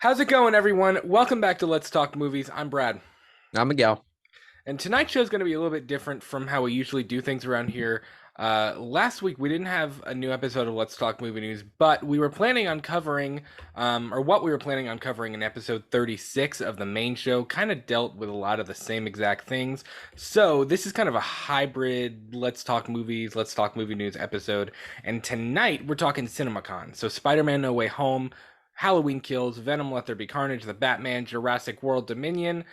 How's it going, everyone? Welcome back to Let's Talk Movies. I'm Brad. I'm Miguel. And tonight's show is going to be a little bit different from how we usually do things around here. Last week, we didn't have a new episode of Let's Talk Movie News, but we were planning on covering, or what we were planning on covering in episode 36 of the main show, kind of dealt with a lot of the same exact things. So this is kind of a hybrid Let's Talk Movies, Let's Talk Movie News episode. And tonight, we're talking CinemaCon. So Spider-Man No Way Home, Halloween Kills, Venom, Let There Be Carnage, The Batman, Jurassic World, Dominion,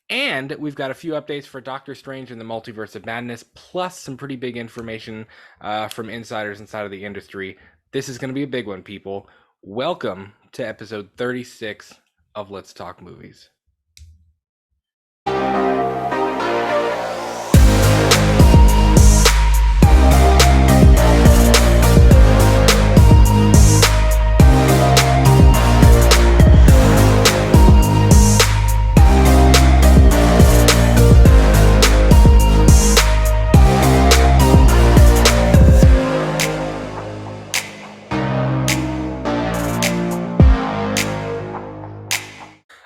and we've got a few updates for Doctor Strange and the Multiverse of Madness, plus some pretty big information from insiders inside of the industry. This is going to be a big one, people. Welcome to episode 36 of Let's Talk Movies.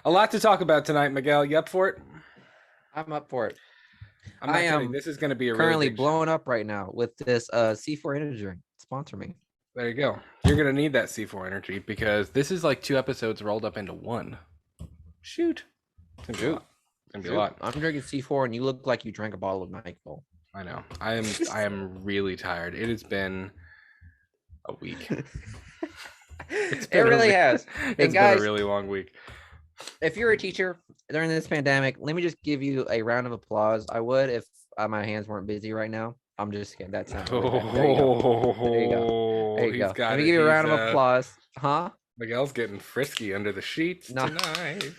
A lot to talk about tonight, Miguel. You up for it? I'm up for it. I'm not kidding. This is going to be a currently really blowing up right now with this C4 energy drink. Sponsor me. There you go. You're going to need that C4 energy because this is like 2 episodes rolled up into one. Shoot. It's going to be a lot. I'm drinking C4 and you look like you drank a bottle of NyQuil. I know. I am really tired. It has been a week. It really has. It's been a really long week. If you're a teacher during this pandemic, let me just give you a round of applause. I would if my hands weren't busy right now. I'm just kidding. That sounds really bad. There you go. There you go. There you go. Let me give you a round of applause. Huh? Miguel's getting frisky under the sheets tonight.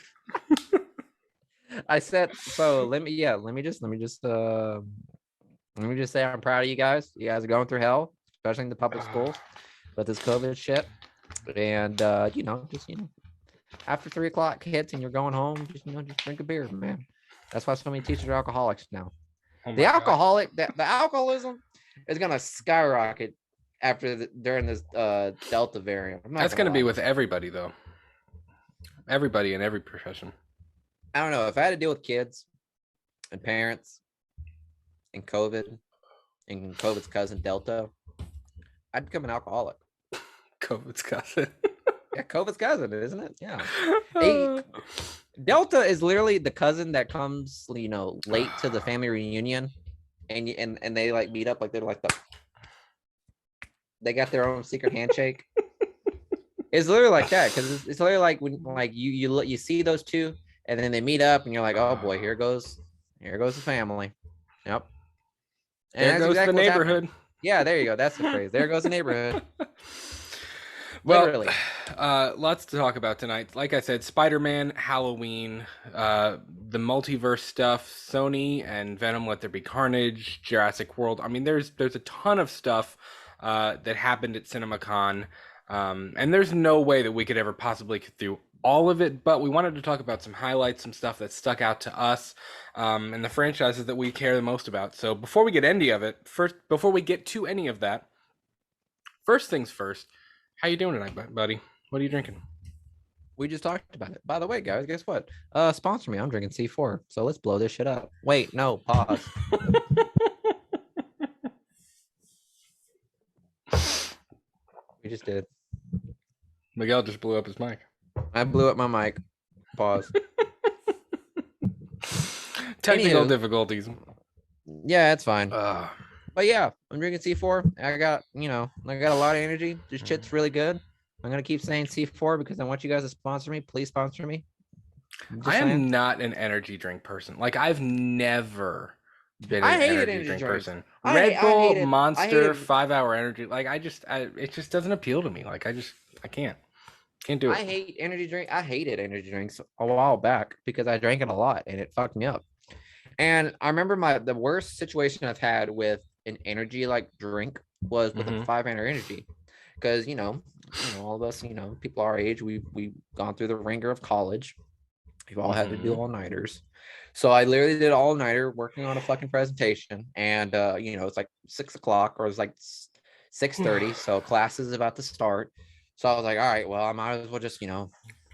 I said so. Let me just say I'm proud of you guys. You guys are going through hell, especially in the public schools with this COVID shit. And after 3 o'clock hits and you're going home, just drink a beer, man. That's why so many teachers are alcoholics now. The alcoholism is gonna skyrocket during this Delta variant. That's gonna be with everybody though. Everybody in every profession. I don't know. If I had to deal with kids and parents and COVID and COVID's cousin Delta, I'd become an alcoholic. COVID's cousin. Yeah, COVID's cousin, isn't it? Yeah. Delta is literally the cousin that comes, late to the family reunion, and they like meet up like they're like they got their own secret handshake. It's literally like that because it's literally like when you see those two and then they meet up and you're like, oh boy, here goes the family. Yep. And there goes exactly the neighborhood. Yeah, there you go. That's the phrase. There goes the neighborhood. Well, lots to talk about tonight. Like I said, Spider-Man, Halloween, the multiverse stuff, Sony and Venom, Let There Be Carnage, Jurassic World. I mean, there's a ton of stuff that happened at CinemaCon, and there's no way that we could ever possibly get through all of it, but we wanted to talk about some highlights, some stuff that stuck out to us, and the franchises that we care the most about. So before we get any of that, first things first, how you doing tonight, buddy? What are you drinking? We just talked about it. By the way, guys, guess what? Sponsor me. I'm drinking C4. So let's blow this shit up. Wait, no, pause. We just did. Miguel just blew up his mic. I blew up my mic. Pause. Technical difficulties. Yeah, it's fine. But yeah, I'm drinking C4. I got a lot of energy. This shit's really good. I'm going to keep saying C4 because I want you guys to sponsor me. Please sponsor me. I am not an energy drink person. Like, I've never been an energy drink person. Red Bull, Monster, 5 Hour Energy. Like, it just doesn't appeal to me. Like, I can't do it. I hated energy drinks a while back because I drank it a lot and it fucked me up. And I remember the worst situation I've had with an energy like drink was with a 5 Hour Energy, because all of us, people our age, we've gone through the ringer of college. We've all had to do all-nighters. So I literally did all-nighter working on a fucking presentation, and it's like 6 o'clock or it's like 6:30, so class is about to start. So I was like, all right, well, I might as well just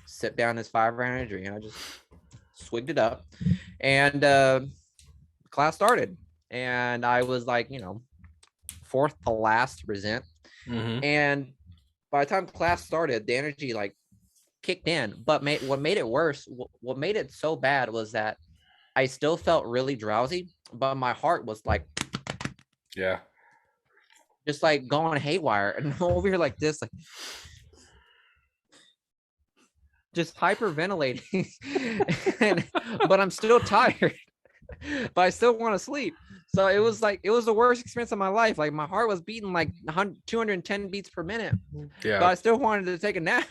sip down this 5-hour energy, and I just swigged it up, and class started, and I was like, fourth to last to present, Mm-hmm. and by the time class started, the energy like kicked in. But what made it worse, what made it so bad was that I still felt really drowsy, but my heart was like Yeah. just like going haywire, and I'm over here like this, like just hyperventilating, but I'm still tired, but I still want to sleep. So it was like, it was the worst experience of my life. Like my heart was beating like 210 beats per minute, but Yeah. I still wanted to take a nap.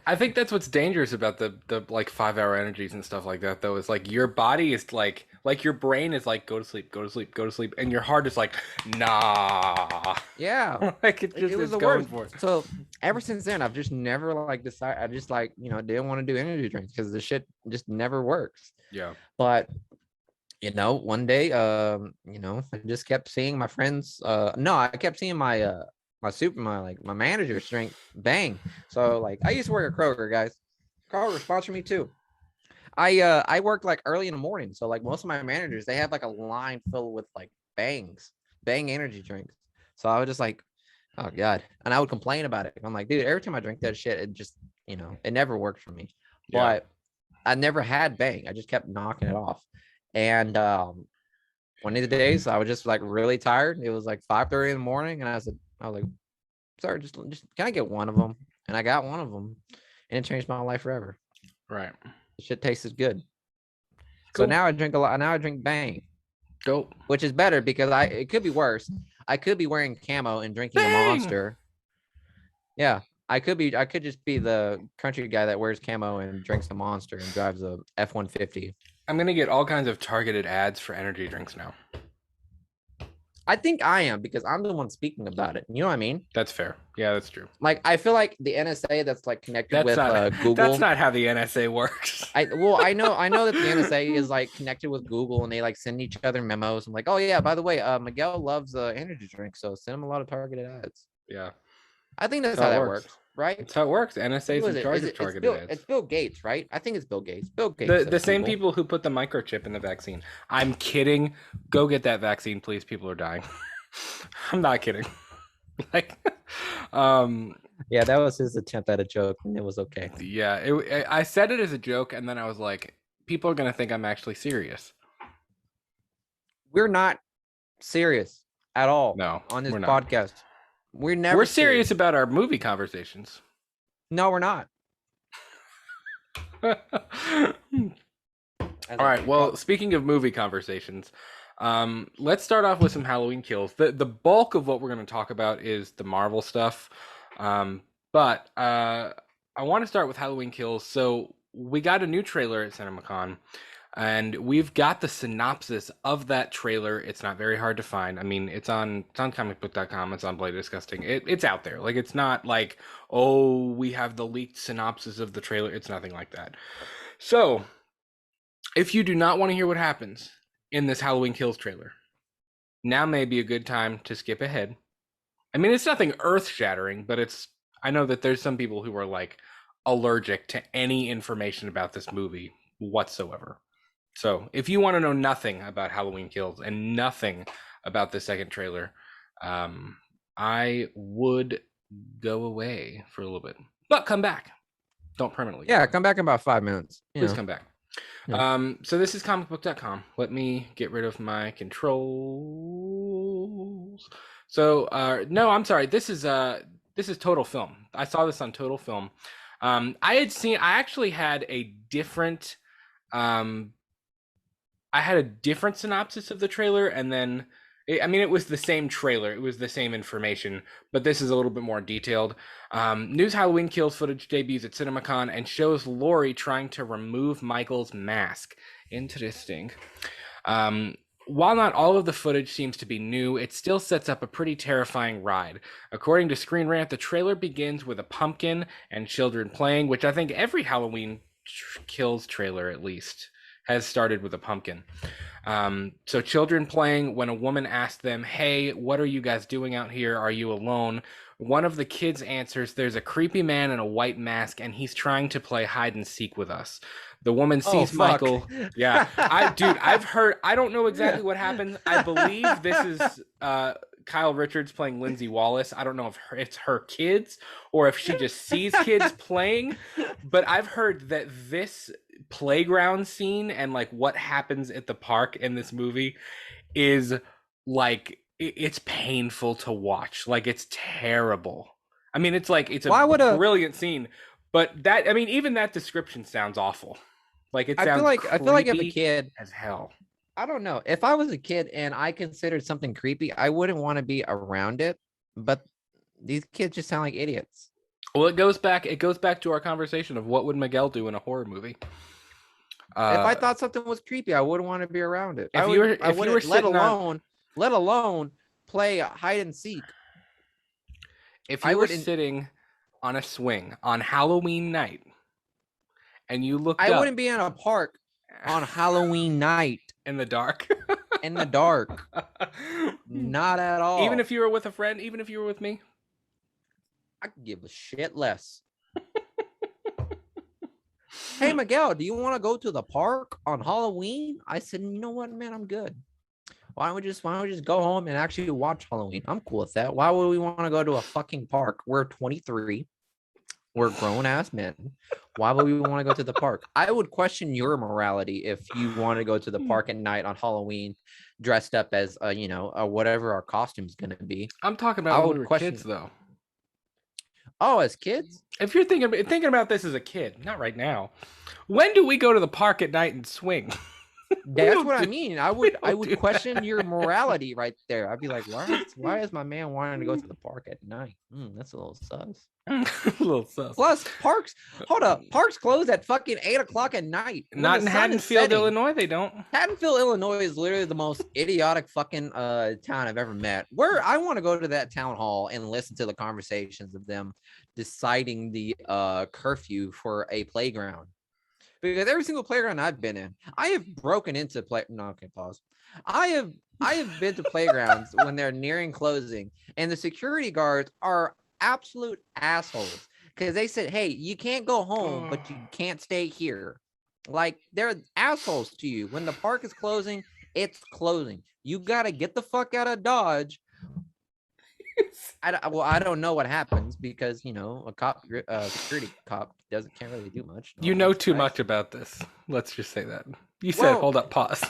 I think that's what's dangerous about the like 5 hour energies and stuff like that though, is like your body is like your brain is like go to sleep, go to sleep, go to sleep, and your heart is like nah. Yeah, Like it just it was is the going worst. for it. So ever since then, I've just never like decided. I just like, didn't want to do energy drinks because the shit just never works. Yeah. But one day, I just kept seeing my friends. No, I kept seeing my manager's drink Bang. So like, I used to work at Kroger, guys. Kroger sponsor me too. I worked like early in the morning, so like most of my managers, they had like a line filled with like Bang energy drinks. So I was just like, oh god, and I would complain about it. I'm like, dude, every time I drink that shit, it just, it never worked for me. Yeah. But I never had Bang. I just kept knocking it off. And one of the days I was just like really tired. It was like 5:30 in the morning, and I was like, sorry, just can I get one of them? And I got one of them, and it changed my life forever. Right. The shit tasted good. So Cool. now I drink a lot. Now I drink Bang, Dope. which is better because it could be worse. I could be wearing camo and drinking a Bang. Monster. Yeah, I could just be the country guy that wears camo and drinks a Monster and drives a F-150. I'm gonna get all kinds of targeted ads for energy drinks now. I think I am because I'm the one speaking about it. You know what I mean? That's fair. Yeah, that's true. Like I feel like the NSA that's like connected That's with not Google. that's not how the NSA works. I know that the NSA is like connected with Google, and they like send each other memos. I'm like, oh yeah, by the way, Miguel loves energy drinks, so send him a lot of targeted ads. Yeah. I think that's That's how how it that works. works, right? That's how it works. NSA is Who in is it? charge of It's targeted ads. It's Bill Gates, right? I think it's Bill Gates. Bill Gates. The Says same Google. people who put the microchip in the vaccine. I'm kidding. Go get that vaccine, please. People are dying. I'm not kidding. Like, Yeah, that was his attempt at a joke, and it was okay. yeah. I said it as a joke, and then I was like, people are gonna think I'm actually serious. We're not serious at all No, on this we're not. podcast. We're never We're serious about our movie conversations. No, we're not. All right. Well, speaking of movie conversations, let's start off with some Halloween kills. The bulk of what we're going to talk about is the Marvel stuff, but I want to start with Halloween kills. So we got a new trailer at CinemaCon, and we've got the synopsis of that trailer. It's not very hard to find. I mean, it's on comicbook.com. It's on Blade Disgusting. It's out there. Like, it's not like, oh, we have the leaked synopsis of the trailer. It's nothing like that. So if you do not want to hear what happens in this Halloween Kills trailer, now may be a good time to skip ahead. I mean, it's nothing earth-shattering, but I know that there's some people who are like allergic to any information about this movie whatsoever. So if you want to know nothing about Halloween Kills and nothing about the second trailer, I would go away for a little bit, but come back. Don't permanently. Yeah, come back in about 5 minutes. Please come back. Yeah. So this is comicbook.com. Let me get rid of my controls. So no, I'm sorry. This is Total Film. I saw this on Total Film. I actually had a different synopsis of the trailer, and then it was the same trailer. It was the same information, but this is a little bit more detailed. News Halloween Kills footage debuts at CinemaCon and shows Laurie trying to remove Michael's mask. Interesting. While not all of the footage seems to be new, it still sets up a pretty terrifying ride. According to Screen Rant, the trailer begins with a pumpkin and children playing, which I think every Halloween Kills trailer, at least, has started with a pumpkin. So children playing when a woman asked them, hey, what are you guys doing out here? Are you alone? one of the kids answers, "There's a creepy man in a white mask, and he's trying to play hide and seek with us." The woman Oh sees fuck. Michael. Yeah, dude, I've heard. I don't know exactly what happens. I believe this is Kyle Richards playing Lindsay Wallace. I don't know if it's her kids or if she just sees kids playing, but I've heard that this playground scene and like what happens at the park in this movie is like it's painful to watch. Like it's terrible. I mean, it's a Why would a brilliant scene, but that I mean, even that description sounds awful. Like it sounds I feel like if a creepy kid, as hell. I don't know. If I was a kid and I considered something creepy, I wouldn't want to be around it. But these kids just sound like idiots. Well, it goes back. It goes back to our conversation of what would Miguel do in a horror movie. If I thought something was creepy, I wouldn't want to be around it. If I you were, I if you were wouldn't, let sitting on, alone, let alone play hide and seek. if I you were wouldn't. sitting on a swing on Halloween night, and you looked I up wouldn't be in a park on Halloween night in the dark, in the dark. Not at all. even if you were with a friend, even if you were with me, I could give a shit less. Hey Miguel, do you want to go to the park on Halloween? I said, you know what, man, I'm good. Why don't we just go home and actually watch Halloween? I'm cool with that. Why would we want to go to a fucking park? We're 23. We're grown ass men. Why would we want to go to the park? I would question your morality if you want to go to the park at night on Halloween, dressed up as whatever our costume's gonna be. I'm talking about when we were kids, though. Oh, as kids? If you're thinking about this as a kid, not right now. When do we go to the park at night and swing? That's what I mean. I would question your morality right there. I'd be like, why is my man wanting to go to the park at night? That's a little sus. A little sus. Plus, parks close at fucking 8 o'clock at night. Not in Haddonfield, Illinois, they don't. Haddonfield, Illinois is literally the most idiotic fucking town I've ever met. Where I want to go to that town hall and listen to the conversations of them deciding the curfew for a playground. Because every single playground I've been in, I have broken into pause. I have been to playgrounds when they're nearing closing, and the security guards are absolute assholes because they said, "Hey, you can't go home, but you can't stay here." Like they're assholes to you. When the park is closing, it's closing. You gotta get the fuck out of Dodge. I don't know what happens because a security cop can't really do much. You know too much about this. Let's just say that. You said, hold up, pause.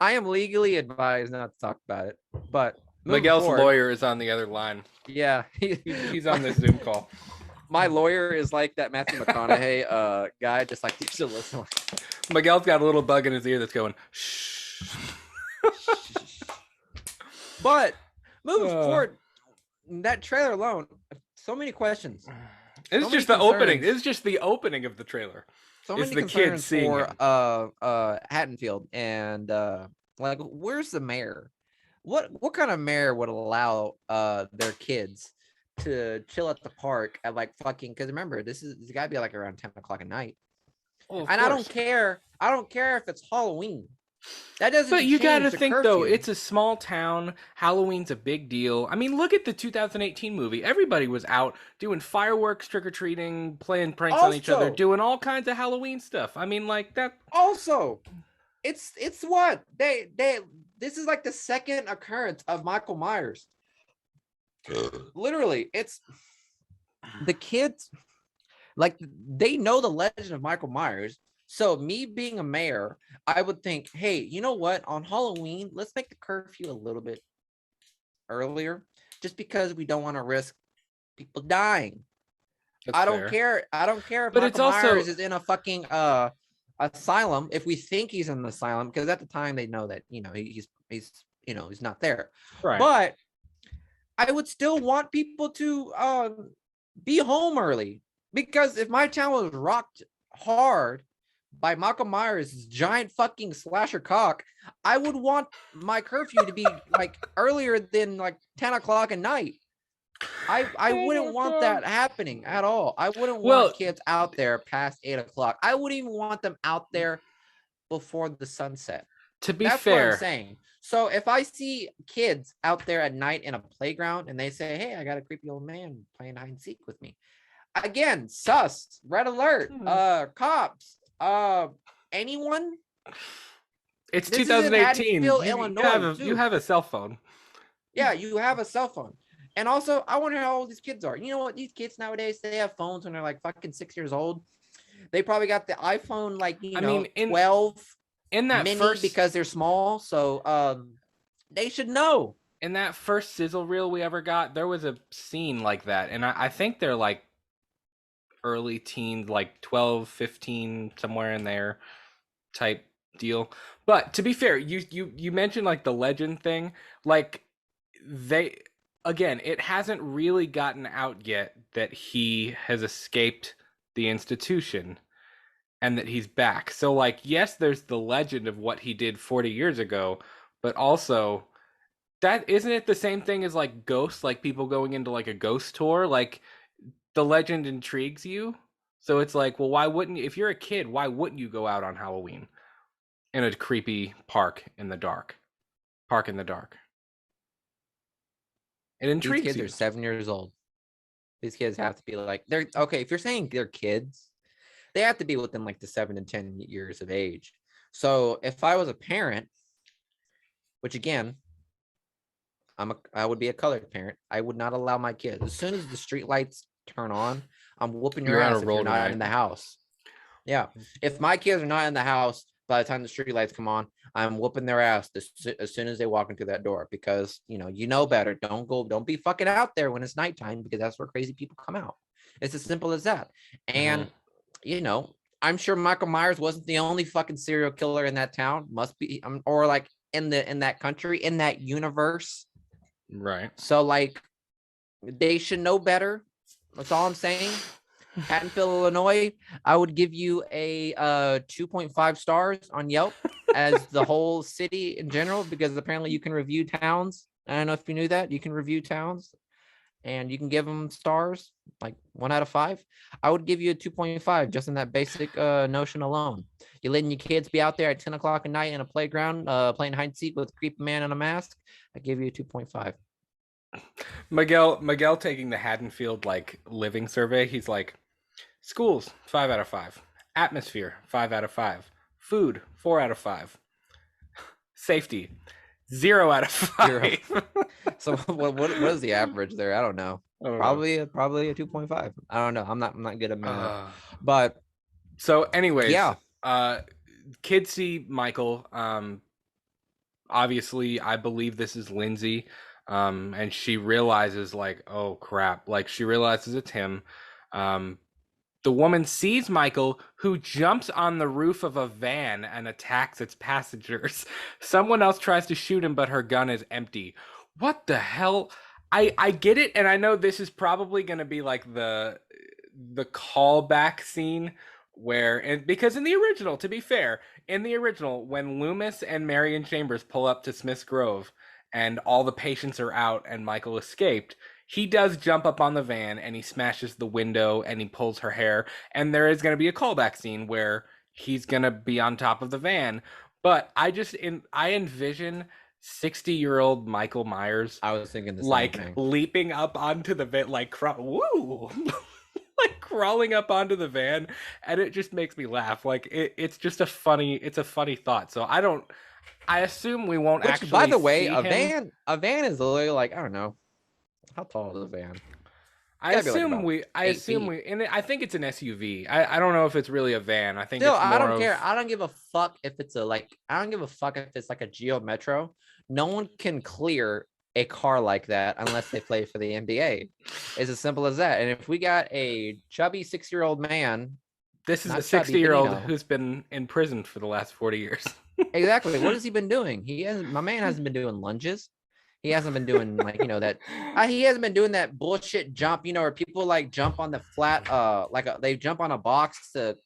I am legally advised not to talk about it, but Miguel's lawyer is on the other line. Yeah, he's on this Zoom call. My lawyer is like that Matthew McConaughey guy, just like to listen. Miguel's got a little bug in his ear that's going, shh. But moving forward, that trailer alone, so many questions. It's just the opening. It's just the opening of the trailer. So many concerns for Haddonfield and like, where's the mayor? What kind of mayor would allow their kids to chill at the park at like fucking? Because remember, this got to be like around 10 o'clock at night. And I don't care if it's Halloween. That doesn't. But you got to think though, it's a small town. Halloween's a big deal. I mean, look at the 2018 movie. Everybody was out doing fireworks, trick or treating, playing pranks on each other, doing all kinds of Halloween stuff. I mean, like that. Also, it's what they. This is like the second occurrence of Michael Myers. Literally, it's the kids. Like they know the legend of Michael Myers. So me being a mayor, I would think, hey, you know what? On Halloween, let's make the curfew a little bit earlier, just because we don't want to risk people dying. I don't care. I don't care if but Michael Myers is in a fucking asylum. If we think he's in the asylum, because at the time they know that he's not there. Right. But I would still want people to be home early, because if my town was rocked hard by Michael Myers' giant fucking slasher cock, I would want my curfew to be like earlier than like 10 o'clock at night. I wouldn't want that happening at all. I wouldn't want kids out there past 8 o'clock. I wouldn't even want them out there before the sunset. To be That's what I'm fair, saying. So if I see kids out there at night in a playground and they say, "Hey, I got a creepy old man playing hide and seek with me," again, sus, red alert, cops, anyone. it's This is in 2018. Haddonfield, You Illinois, you too. have a cell phone. Yeah, you have a cell phone. And also, I wonder how old these kids are. You know what? These kids nowadays, they have phones when they're like fucking 6 years old. They probably got the iPhone, like, I mean, 12 in that mini first because they're small. So they should know. in that first sizzle reel we ever got, there was a scene like that, and I think they're like early teens, like 12, 15, somewhere in there type deal. But to be fair, you mentioned like the legend thing, like they again, it hasn't really gotten out yet that he has escaped the institution and that he's back. So like yes, there's the legend of what he did 40 years ago, but also that isn't it the same thing as like ghosts, like people going into like a ghost tour, like the legend intrigues you. So it's like, well, why wouldn't you, if you're a kid, why wouldn't you go out on Halloween in a creepy park in the dark? Park in the dark. It These intrigues kids you. are 7 years old. These kids have to be like, they're okay. If you're saying they're kids, they have to be within like the 7 to 10 years of age. So if I was a parent, which again, I would be a colored parent. I would not allow my kids. As soon as the street lights turn on, I'm whooping your You're on a ass if you're roll not in tonight. the house. Yeah. If my kids are not in the house by the time the street lights come on, I'm whooping their ass as soon as they walk into that door because you know better. Don't be fucking out there when it's nighttime because that's where crazy people come out. It's as simple as that. Mm-hmm. And you know, I'm sure Michael Myers wasn't the only fucking serial killer in that town. Must be, or like in that country, in that universe. Right. So like they should know better. That's all I'm saying. Haddonfield, Illinois, I would give you a 2.5 stars on Yelp as the whole city in general, because apparently you can review towns. I don't know if you knew that. You can review towns and you can give them stars, like 1 out of 5. I would give you a 2.5 just in that basic notion alone. You're letting your kids be out there at 10 o'clock at night in a playground playing hide and seek with a creepy man in a mask. I give you a 2.5. Miguel taking the Haddonfield like living survey, he's like, schools, 5 out of 5. Atmosphere, 5 out of 5. Food, 4 out of 5. Safety, 0 out of 5. 0. So what is the average there? I don't know. Probably a 2.5. I don't know. I'm not good at math. But so anyways, yeah, kids see Michael. Obviously I believe this is Lindsay. And she realizes like, oh crap, like she realizes it's him. The woman sees Michael, who jumps on the roof of a van and attacks its passengers. Someone else tries to shoot him, but her gun is empty. What the hell? I get it, and I know this is probably going to be like the callback scene where, and because in the original, to be fair, in the original, when Loomis and Marion Chambers pull up to Smith's Grove and all the patients are out and Michael escaped, he does jump up on the van and he smashes the window and he pulls her hair. And there is going to be a callback scene where he's going to be on top of the van. But I envision 60-year-old Michael Myers. I was thinking the same like thing. leaping up onto the van, like woo, like crawling up onto the van, and it just makes me laugh. Like it's just a funny thought. So I assume we won't actually. By the way, see a him. van is literally like, I don't know, how tall is a van? I assume like we. I 8 assume feet. we. And I think it's an SUV. I don't know if it's really a van. I think Still, it's I more don't care. of. I don't give a fuck if it's I don't give a fuck if it's like a Geo Metro. No one can clear a car like that unless they play for the NBA. It's as simple as that. And if we got a chubby 6-year-old man, This is a not chubby, but 60-year-old who's been in prison for the last 40 years. exactly. What has he been doing? My man hasn't been doing lunges. He hasn't been doing like that. He hasn't been doing that bullshit jump. Where people like jump on the flat, they jump on a box to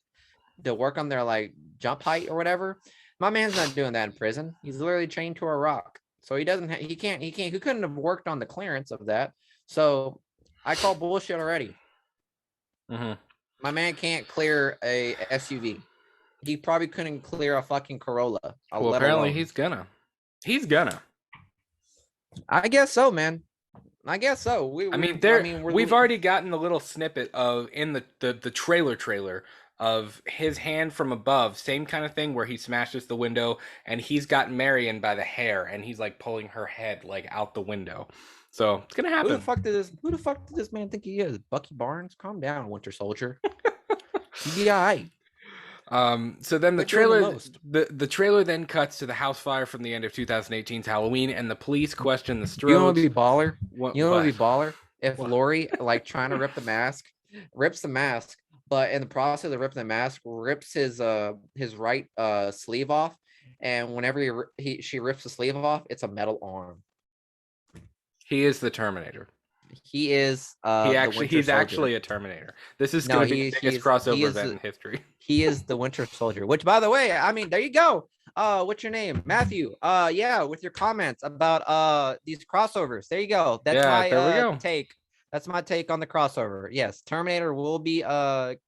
work on their like jump height or whatever. My man's not doing that in prison. He's literally chained to a rock, so he doesn't. He couldn't have worked on the clearance of that. So I call bullshit already. Mm-hmm. My man can't clear a SUV. He probably couldn't clear a fucking Corolla. Well, let apparently alone. he's gonna. He's gonna. I guess so, man. I guess so. I mean, I there mean, we've already gotten a little snippet of in the trailer of his hand from above, same kind of thing where he smashes the window and he's got Marion by the hair and he's like pulling her head like out the window. So it's gonna happen. who the fuck did this man think he is? Bucky Barnes? Calm down, Winter Soldier. You be all right. So then Quit doing the most. the trailer then cuts to the house fire from the end of 2018's Halloween, and the police question the You know what would Strodes. be baller? What? You know what What? would be baller? If What? Lori, like trying to rips the mask, but in the process of ripping the mask, rips his right sleeve off, and whenever she rips the sleeve off, it's a metal arm. He is the Terminator. He is the Winter He's Soldier. actually a Terminator. This is No, going to be the biggest crossover event in history. He is the Winter Soldier. Which, by the way, I mean, there you go. What's your name, Matthew? Yeah, with your comments about these crossovers. There you go. That's my there we go. take. That's my take on the crossover. Yes, Terminator will be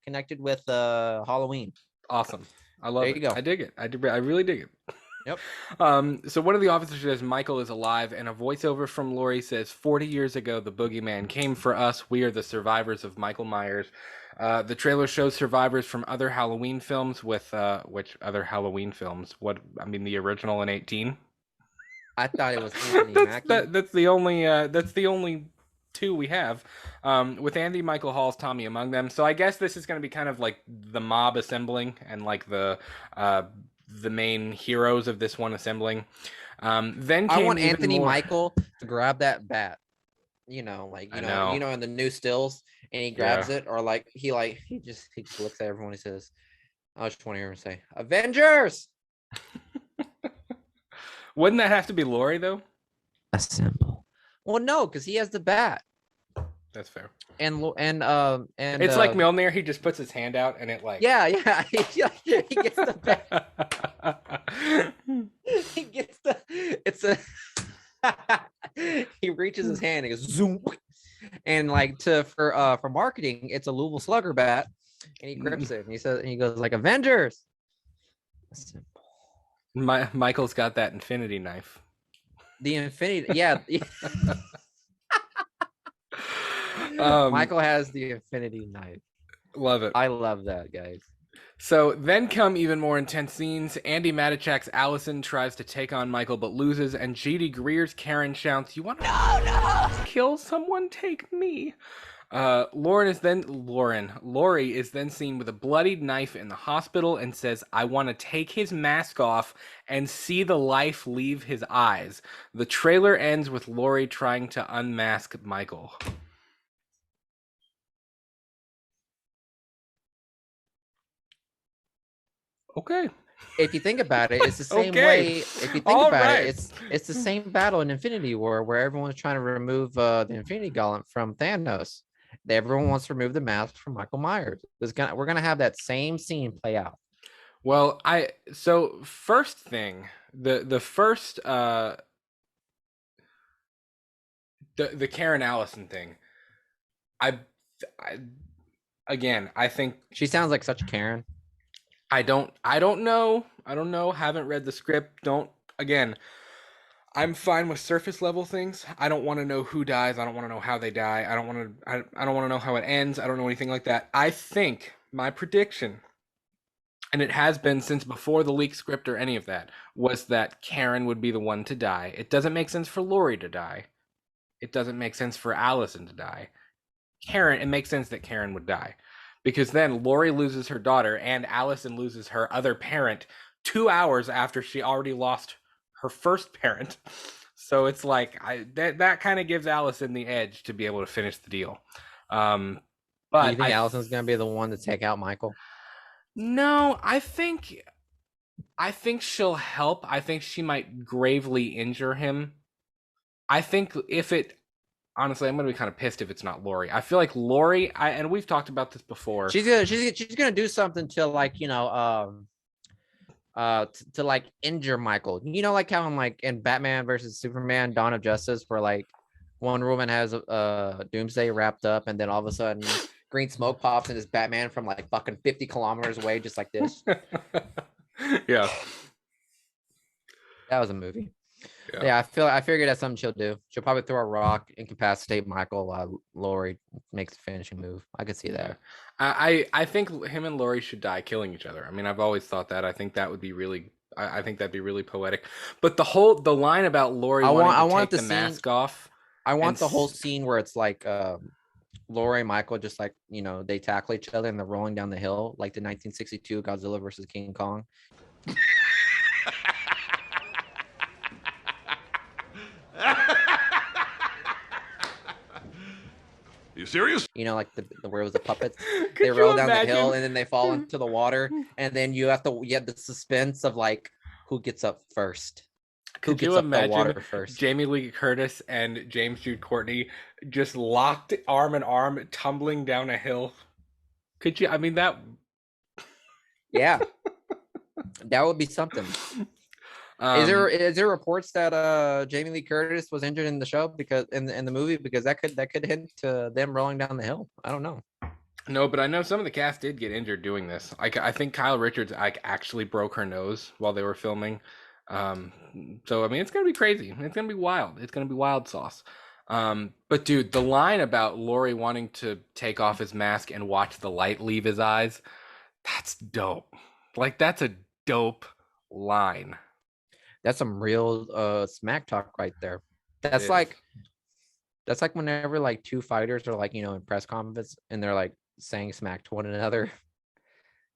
connected with Halloween. Awesome. I love it. You go. I dig it. I really dig it. Yep. So one of the officers says Michael is alive, and a voiceover from Lori says, 40 years ago, the boogeyman came for us. We are the survivors of Michael Myers. The trailer shows survivors from other Halloween films with, which other Halloween films? What, I mean, the original in 18? I thought it was Anthony Mackie. That's the only two we have, with Andy Michael Hall's Tommy among them. So I guess this is going to be kind of like the mob assembling and like the main heroes of this one assembling. Then I want Anthony Michael to grab that bat, you know, in the new stills, and he grabs it, or like he just looks at everyone. He says, "I just want to hear him say Avengers." Wouldn't that have to be Lori though? Assemble. Well, no, because he has the bat. That's fair. And it's like Mjolnir. He just puts his hand out, and it like yeah. He gets the bat. He gets he reaches his hand and goes zoom, and like for marketing, it's a Louisville Slugger bat, and he grips it and he goes like Avengers. Michael's got that infinity knife. The infinity, yeah. Michael has the infinity knife. Love it. I love that, guys. So then come even more intense scenes. Andy Matichak's Allison tries to take on Michael but loses, and G.D. Greer's Karen shouts, "You want to kill someone? Take me." Lori is then seen with a bloodied knife in the hospital and says, "I want to take his mask off and see the life leave his eyes." The trailer ends with Lori trying to unmask Michael. Okay. If you think about it, it's the same way. If you think about it, it's the same battle in Infinity War where everyone's trying to remove the Infinity Gauntlet from Thanos. Everyone wants to remove the mask from Michael Myers. We're gonna have that same scene play out. Well, first thing, the first the Karen Allison thing, I think she sounds like such a Karen. I don't know. Haven't read the script. I'm fine with surface level things. I don't want to know who dies. I don't want to know how they die. I don't want to know how it ends. I don't know anything like that. I think my prediction, and it has been since before the leaked script or any of that, was that Karen would be the one to die. It doesn't make sense for Lori to die. It doesn't make sense for Allison to die. It makes sense that Karen would die. Because then Lori loses her daughter and Allison loses her other parent 2 hours after she already lost her first parent. So it's like that kind of gives Allison the edge to be able to finish the deal. But do you think Allison's gonna be the one to take out Michael? No, I think she'll help. I think she might gravely injure him. I think honestly, I'm gonna be kind of pissed if it's not Lori. I feel like Lori, and we've talked about this before. She's gonna do something to like to like injure Michael. You know, like how in Batman versus Superman, Dawn of Justice, where like Wonder Woman has Doomsday wrapped up, and then all of a sudden green smoke pops and it's Batman from like fucking 50 kilometers away, just like this. Yeah. That was a movie. Yeah. Yeah, I figured that's something she'll do. She'll probably throw a rock, incapacitate Michael while Lori makes the finishing move. I could see Yeah. that. I think him and Laurie should die killing each other. I mean, I've always thought that. I think that would be really. I think that'd be really poetic. But the line about Laurie wanting I to want take the the scene. mask off, I and want the whole scene where it's like Lori and Michael just like, they tackle each other and they're rolling down the hill like the 1962 Godzilla versus King Kong. You serious? Like the where it was the puppets. could They roll you down the hill imagine? and then they fall into the water, and then you have the suspense of like who gets up first. Who Could you gets up the imagine water first? Jamie Lee Curtis and James Jude Courtney just locked arm in arm, tumbling down a hill? Could you? I mean, that. Yeah, that would be something. Is there reports that Jamie Lee Curtis was injured in the show because in the movie, because that could hint to them rolling down the hill? I don't know. No, but I know some of the cast did get injured doing this. I think Kyle Richards actually broke her nose while they were filming. So I mean, it's gonna be crazy. It's gonna be wild. It's gonna be wild sauce. But dude, the line about Laurie wanting to take off his mask and watch the light leave his eyes, that's dope. Like that's a dope line. That's some real smack talk right there. It That's is. like whenever like two fighters are like, in press conference and they're like saying smack to one another.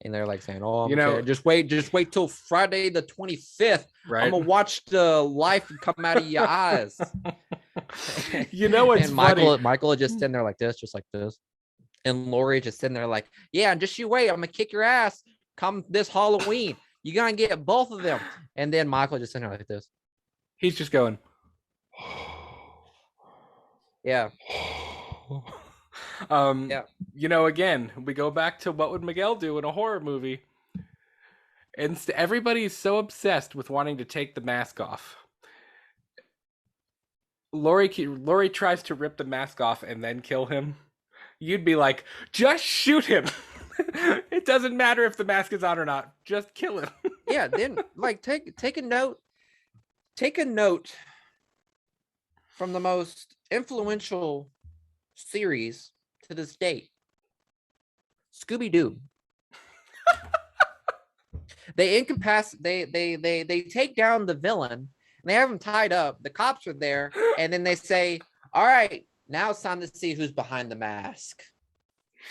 And they're like saying, "Oh, just wait till Friday the 25th. Right? I'm gonna watch the life come out of your eyes." You know what's And funny? Michael just sitting there like this, just like this, and Lori just sitting there like, "Yeah, just you wait. I'm gonna kick your ass come this Halloween. You're gonna get both of them." And then Michael just sitting there like this. He's just going. Yeah. Yeah. Again, we go back to what would Miguel do in a horror movie. And everybody's so obsessed with wanting to take the mask off. Laurie tries to rip the mask off and then kill him. You'd be like, just shoot him. It doesn't matter if the mask is on or not. Just kill him. Yeah. Then like take a note. Take a note from the most influential series to this date, Scooby-Doo. They take down the villain and they have him tied up. The cops are there, and then they say, "All right, now it's time to see who's behind the mask."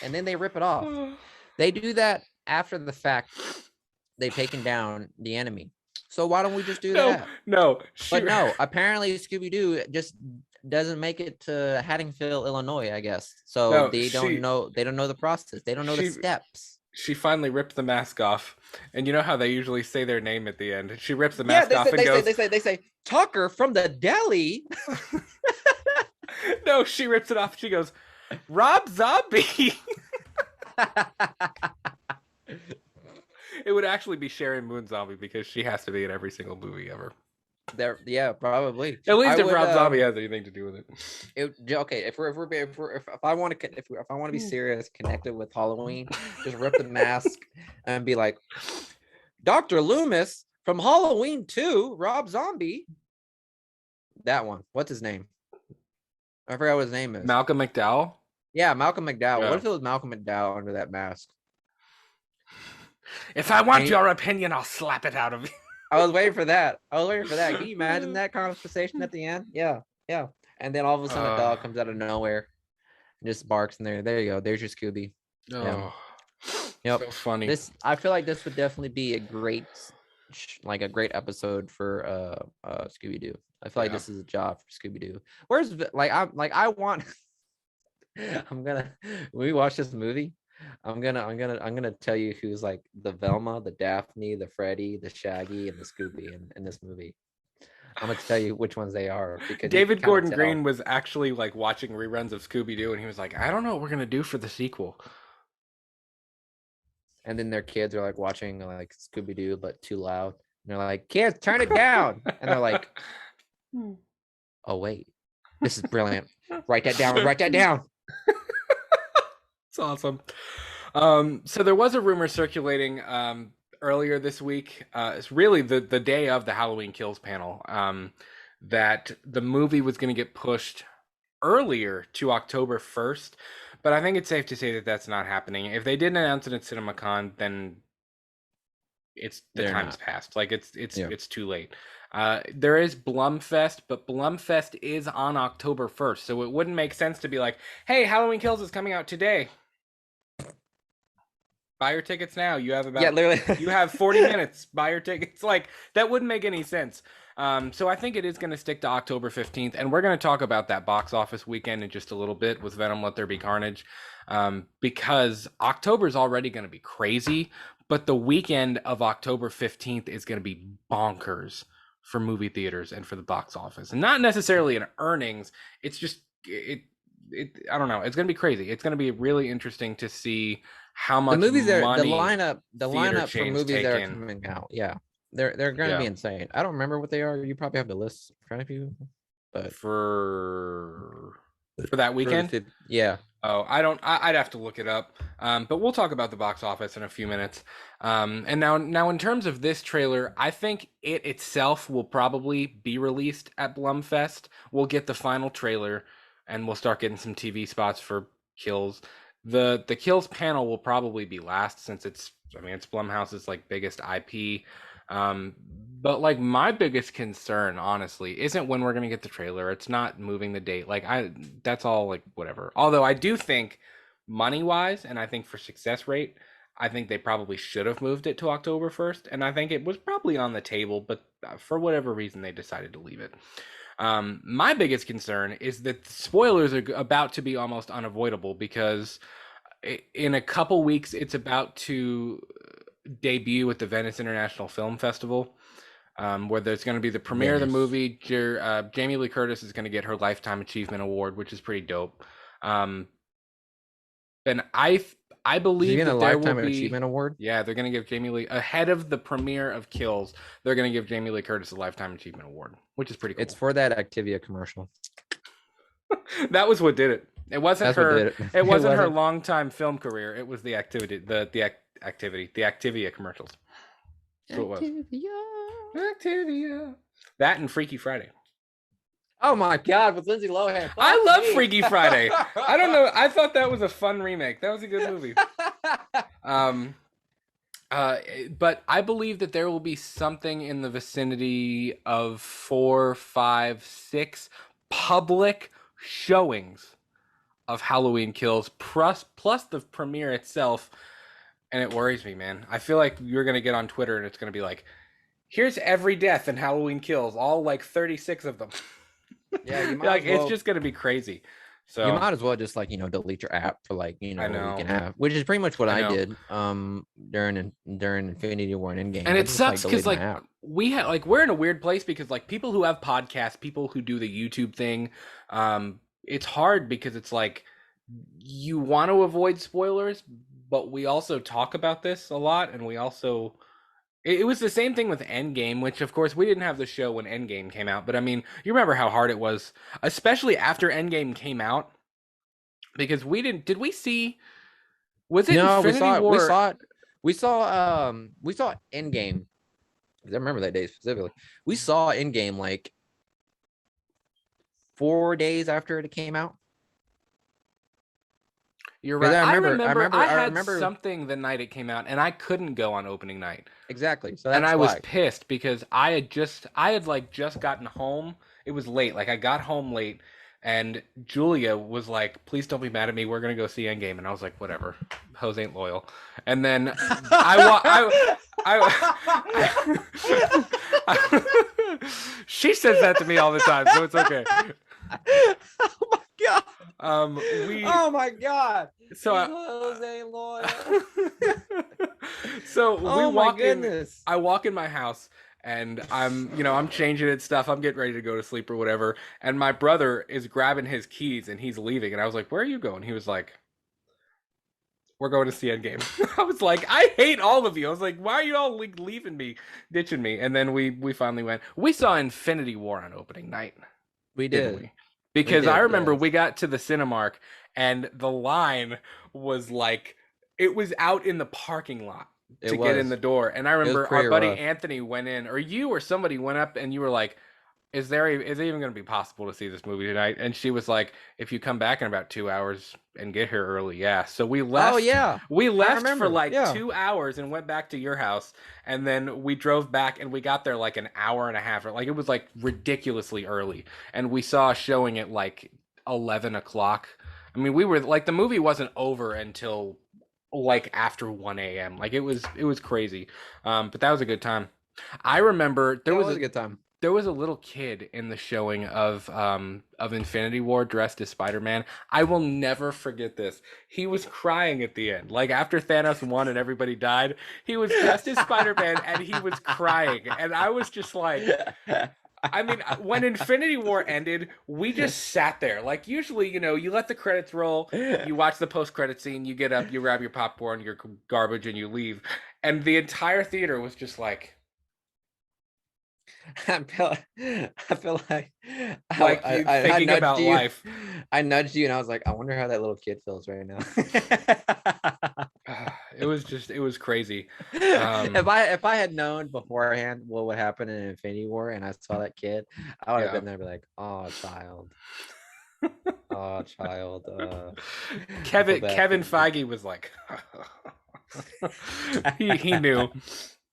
And then they rip it off. They do that after the fact they've taken down the enemy. So why don't we just do that? No. But no, apparently Scooby-Doo just doesn't make it to Haddonfield, Illinois, I guess. So they don't know the process. They don't know the steps. She finally ripped the mask off. And you know how they usually say their name at the end. She rips the mask off and goes, they say Tucker from the deli. No, she rips it off. She goes, Rob Zombie. It would actually be Sharon Moon Zombie because she has to be in every single movie ever. Yeah, probably. At least if Rob Zombie has anything to do with it. Okay, if I want to be serious, connected with Halloween, just rip the mask and be like, Dr. Loomis from Halloween 2, Rob Zombie. That one. What's his name? I forgot what his name is. Malcolm McDowell? Yeah, Malcolm McDowell. Yeah. What if it was Malcolm McDowell under that mask? If I want your opinion, I'll slap it out of you. I was waiting for that. Can you imagine that conversation at the end? Yeah. And then all of a sudden a dog comes out of nowhere and just barks in there. There you go. There's your Scooby. Oh, yep. So funny. I feel like this would definitely be a great episode for Scooby-Doo. I feel like this is a job for Scooby-Doo. When we watch this movie, I'm gonna tell you who's like the Velma, the Daphne, the Freddy, the Shaggy, and the Scooby in this movie. I'm gonna tell you which ones they are, because David Gordon Green was actually like watching reruns of Scooby-Doo, and he was like, I don't know what we're gonna do for the sequel. And then their kids are like watching like Scooby-Doo but too loud. And they're like, kids, turn it down. And they're like, oh wait, this is brilliant. Write that down. It's awesome. So there was a rumor circulating earlier this week. It's really the day of the Halloween Kills panel. That the movie was going to get pushed earlier to October 1st, but I think it's safe to say that that's not happening. If they didn't announce it at CinemaCon, then it's the They're time's not. passed. Like Yeah. it's too late. There is Blumfest, but Blumfest is on October 1st, so it wouldn't make sense to be like, "Hey, Halloween Kills is coming out today. Buy your tickets now. Yeah, literally. You have 40 minutes. Buy your tickets." Like that wouldn't make any sense. So I think it is going to stick to October 15th, and we're going to talk about that box office weekend in just a little bit with Venom: Let There Be Carnage, because October is already going to be crazy, but the weekend of October 15th is going to be bonkers for movie theaters and for the box office, and not necessarily in earnings. It's just I don't know. It's going to be crazy. It's going to be really interesting to see how The much movies are money the theater lineup for chains movies take that are in. coming out. Yeah. They're gonna be Yeah. insane. I don't remember what they are. You probably have the list in front of you, but For that for the weekend. fifth, yeah. Oh, I don't. I'd have to look it up. But we'll talk about the box office in a few minutes. And now in terms of this trailer, I think it itself will probably be released at Blumfest. We'll get the final trailer, and we'll start getting some TV spots for Kills. The Kills panel will probably be last, since it's Blumhouse's like biggest IP. Um, but like my biggest concern, honestly, isn't when we're gonna get the trailer. It's not moving the date. That's all like whatever. Although I do think money wise, and I think for success rate, I think they probably should have moved it to October 1st, and I think it was probably on the table, but for whatever reason they decided to leave it. My biggest concern is that spoilers are about to be almost unavoidable, because in a couple weeks it's about to debut at the Venice International Film Festival, where there's going to be the premiere of the Venice. movie. Jamie Lee Curtis is going to get her Lifetime Achievement Award, which is pretty dope. Um, and I Is he believe getting a that there will lifetime be, achievement award? yeah, they're going to give Jamie Lee, ahead of the premiere of Kills, they're going to give Jamie Lee Curtis a Lifetime Achievement Award, which is pretty It's cool. for that Activia commercial. That was what did it. It wasn't That's what her. did it. It wasn't her wasn't. longtime film career. It was the Activia commercials. That's what it was. Activia. Activia. That and Freaky Friday. Oh my God, with Lindsay Lohan. I love me. Freaky Friday. I don't know. I thought that was a fun remake. That was a good movie. But I believe that there will be something in the vicinity of 4, 5, 6 public showings of Halloween Kills, plus the premiere itself. And it worries me, man. I feel like you're going to get on Twitter and it's going to be like, here's every death in Halloween Kills, all like 36 of them. Yeah, you might Like, as well. it's just going to be crazy. So You might as well just delete your app for I a week know. and a half, which is pretty much what I I know. did during Infinity War and Endgame. And I it just sucks because deleted my app. we're in a weird place, because like people who have podcasts, people who do the YouTube thing, it's hard because it's like you want to avoid spoilers, but we also talk about this a lot, and we also it was the same thing with Endgame, which of course we didn't have the show when Endgame came out, but I mean, you remember how hard it was, especially after Endgame came out, because we didn't did we see was it No, Infinity War? we saw Endgame. I remember that day specifically. We saw Endgame like 4 days after it came out. You're 'Cause right. I I remember, remember I I had remember something the night it came out, and I couldn't go on opening night. exactly. So And that's I was why. pissed because I had like just gotten home. It was late. Like I got home late, and Julia was like, "Please don't be mad at me. We're gonna go see Endgame." And I was like, "Whatever. Hoes ain't loyal." And then she says that to me all the time, so it's okay. Oh my God. We Oh my God. so I, Jose loyal. so we Oh my walk in. goodness. I walk in my house, and I'm changing it stuff. I'm getting ready to go to sleep or whatever. And my brother is grabbing his keys and he's leaving. And I was like, "Where are you going?" He was like, "We're going to see Endgame." I was like, "I hate all of you." I was like, "Why are you all like leaving me, ditching me?" And then we finally went. We saw Infinity War on opening night, We didn't did. we? Because I did, remember yes. we got to the Cinemark and the line was like, it was out in the parking lot. It to get in the was. door. And I It was remember our pretty buddy rough. Anthony went in, or you or somebody went up, and you were like, is it even going to be possible to see this movie tonight? And she was like, if you come back in about 2 hours and get here early, yeah. So we Oh left. yeah, We I left for remember. like Yeah. 2 hours and went back to your house, and then we drove back and we got there like an hour and a half. Like it was like ridiculously early, and we saw a showing at like 11 o'clock. I mean, we were like the movie wasn't over until like after 1 a.m. Like it was crazy. But that was a good time. I remember Yeah, it was a good time. there was a little kid in the showing of Infinity War dressed as Spider-Man. I will never forget this. He was crying at the end. Like after Thanos won and everybody died, he was dressed as Spider-Man and he was crying. And I was just like, I mean, when Infinity War ended, we just sat there. Like usually, you let the credits roll, you watch the post-credit scene, you get up, you grab your popcorn, your garbage, and you leave. And the entire theater was just like, I feel like like you I thinking nudged about you. life. I nudged you, and I was like, I wonder how that little kid feels right now. It was crazy. If I had known beforehand what would happen in Infinity War, and I saw that kid, I would have Yeah. been there, and be like, oh child, oh child. I feel bad Kevin for Feige was like, he knew.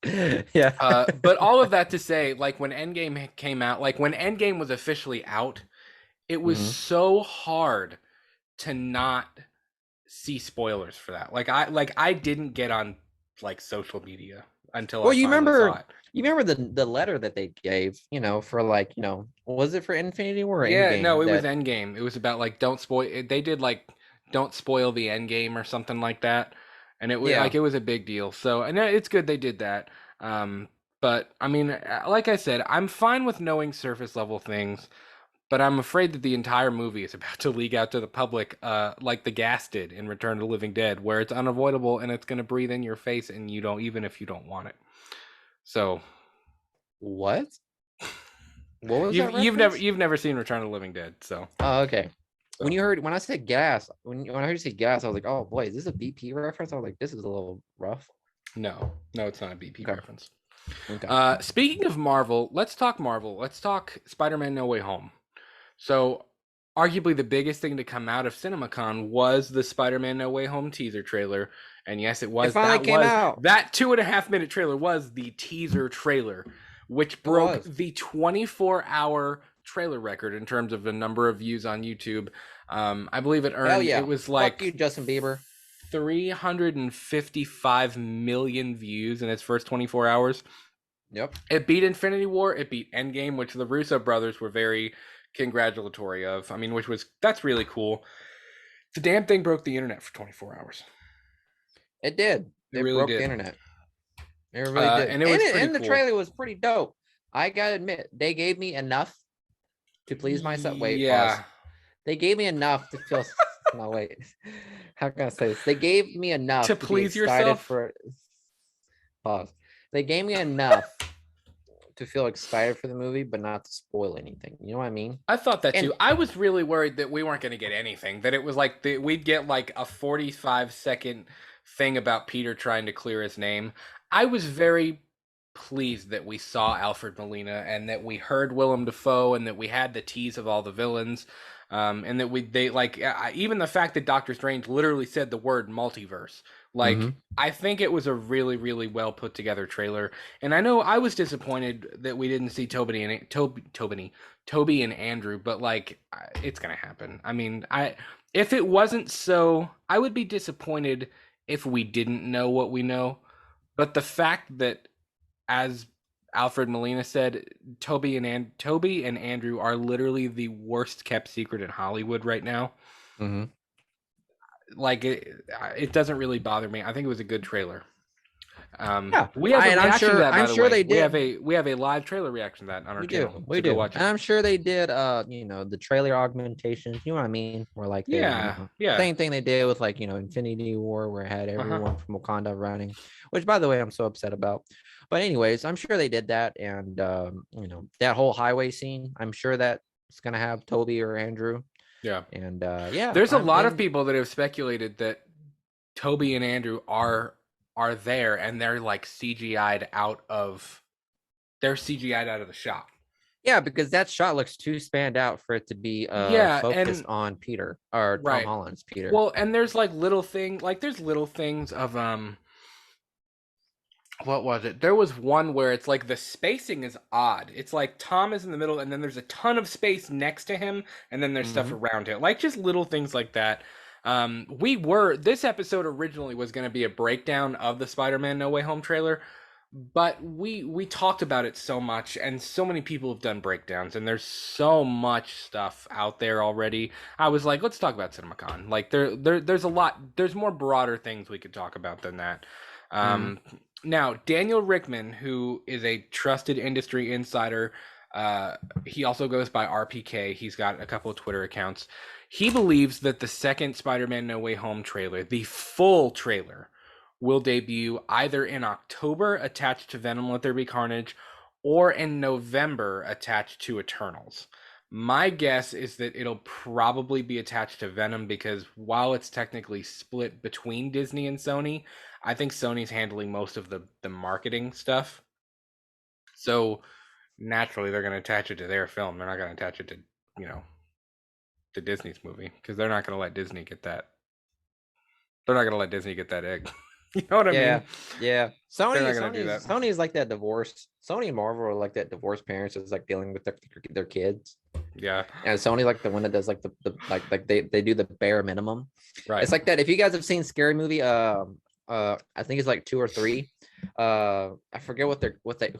you. Yeah. But all of that to say, like when Endgame came out, like when Endgame was officially out, it was Mhm. so hard to not see spoilers for that. Like I didn't get on like social media until Well, I you finally saw remember it. you remember the letter that they gave, for like, was it for Infinity War or Yeah, no, Endgame it was that Endgame. It was about like don't spoil. They did like don't spoil the Endgame or something like that, and yeah. it was a big deal. So and it's good they did that. But I mean, like I said, I'm fine with knowing surface level things, but I'm afraid that the entire movie is about to leak out to the public, like the gas did in Return of the Living Dead, where it's unavoidable and it's going to breathe in your face, and you don't even if you don't want it. So What? What was that reference? you've never seen Return of the Living Dead, so. Oh, okay. So. When I said gas, when I heard you say gas, I was like, oh boy, is this a BP reference? I was like, this is a little rough. No, it's not a BP Okay. reference. Okay. Speaking of Marvel, let's talk Marvel. Let's talk Spider-Man: No Way Home. So, arguably the biggest thing to come out of CinemaCon was the Spider-Man: No Way Home teaser trailer, and yes, it It was finally came out. that 2.5 minute trailer was the teaser trailer, which It broke was. the 24-hour trailer record in terms of the number of views on YouTube. I believe it Hell earned yeah. it was Fuck like you, Justin Bieber. 355 million views in its first 24 hours. Yep. It beat Infinity War, it beat Endgame, which the Russo brothers were very congratulatory of. I mean, that's really cool. The damn thing broke the internet for 24 hours. It did. It It really broke the did. internet. It really did. And it was pretty And the cool. trailer was pretty dope. I gotta admit, they gave me enough to please myself. Wait, pause. Yeah. They gave me enough to feel. No, wait. How can I say this? They gave me enough To to be please excited yourself? for. Pause. They gave me enough to feel excited for the movie, but not to spoil anything. You know what I mean? I thought that And too. I was really worried that we weren't going to get anything. That it was like we'd get like a 45-second thing about Peter trying to clear his name. I was very pleased that we saw Alfred Molina and that we heard Willem Dafoe and that we had the tease of all the villains. And that even the fact that Doctor Strange literally said the word multiverse. Like, I think it was a really, really well put together trailer. And I know I was disappointed that we didn't see Toby and Andrew, but like, it's gonna happen. I mean, if it wasn't so, I would be disappointed if we didn't know what we know. But the fact that, as Alfred Molina said, Toby and Andrew are literally the worst kept secret in Hollywood right now. Like it doesn't really bother me. I think it was a good trailer. yeah, We have a and reaction to that, by I'm the sure way. they did. We have a live trailer reaction to that on our channel. We Go do, watch and it. I'm sure they did. The trailer augmentations. You know what I mean? Where like they, Yeah. same thing they did with like Infinity War, where it had everyone from Wakanda running. Which, by the way, I'm so upset about. But anyways, I'm sure they did that, and that whole highway scene. I'm sure that it's gonna have Toby or Andrew. Yeah. And yeah, there's a lot of people that have speculated that Toby and Andrew are are there, and they're like CGI'd out of the shot. Yeah, because that shot looks too spanned out for it to be Yeah, focused and on Peter or Tom right. Holland's Peter. Well, and there's like there's little things of what was it? There was one where it's like the spacing is odd. It's like Tom is in the middle, and then there's a ton of space next to him, and then there's stuff Mm-hmm. around him. Like just little things like that. This episode originally was going to be a breakdown of the Spider-Man No Way Home trailer, but we talked about it so much, and so many people have done breakdowns, and there's so much stuff out there already. I was like, let's talk about CinemaCon. Like there's a lot. There's more broader things we could talk about than that. Mm-hmm. Now, Daniel Rickman, who is a trusted industry insider, he also goes by RPK. He's got a couple of Twitter accounts. He believes that the second Spider-Man No Way Home trailer, the full trailer, will debut either in October attached to Venom Let There Be Carnage or in November attached to Eternals. My guess is that it'll probably be attached to Venom because while it's technically split between Disney and Sony, I think Sony's handling most of the marketing stuff. So naturally, they're going to attach it to their film. They're not going to attach it to, you know, to Disney's movie because they're not going to let Disney get that. They're not going to let Disney get that egg. You know what I Yeah, mean? yeah. They're not going to do that. Sony's like that divorce. Sony and Marvel are like that divorced parents is like dealing with their kids. Yeah. And Sony's like the one that does like the like they do the bare minimum. Right. It's like that. If you guys have seen Scary Movie, I think it's like 2 or 3. I forget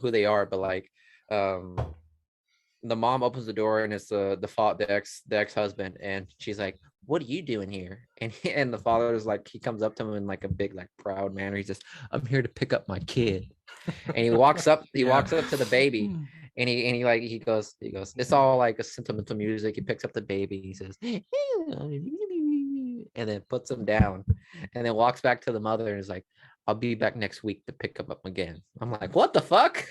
who they are, but like the mom opens the door and it's the ex-husband, and she's like, what are you doing here? And the father is like, he comes up to him in like a big like proud manner. He's just, I'm here to pick up my kid. And he walks up to the baby, and he goes, it's all like a sentimental music. He picks up the baby, he says, and then puts him down, and then walks back to the mother and is like, I'll be back next week to pick him up again. I'm like, what the fuck?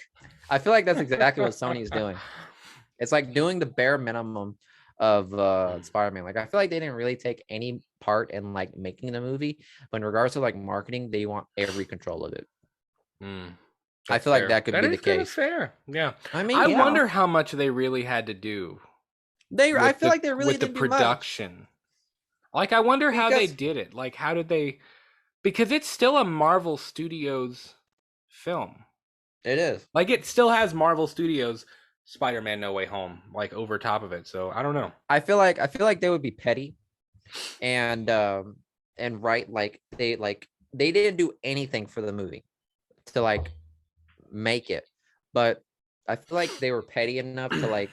I feel like that's exactly what Sony's doing. It's like doing the bare minimum of Spider-Man. Like I feel like they didn't really take any part in like making the movie, but in regards to like marketing, they want every control of it. I feel like that could be the case. Fair. Yeah. I mean, I wonder how much they really had to do. I feel like they really with the didn't do much. production. Like I wonder how they did it. Like how did they? Because it's still a Marvel Studios film. It is. Like it still has Marvel Studios Spider-Man No Way Home like over top of it. So I don't know. I feel like they would be petty and right, like they didn't do anything for the movie to like make it. But I feel like they were petty enough to like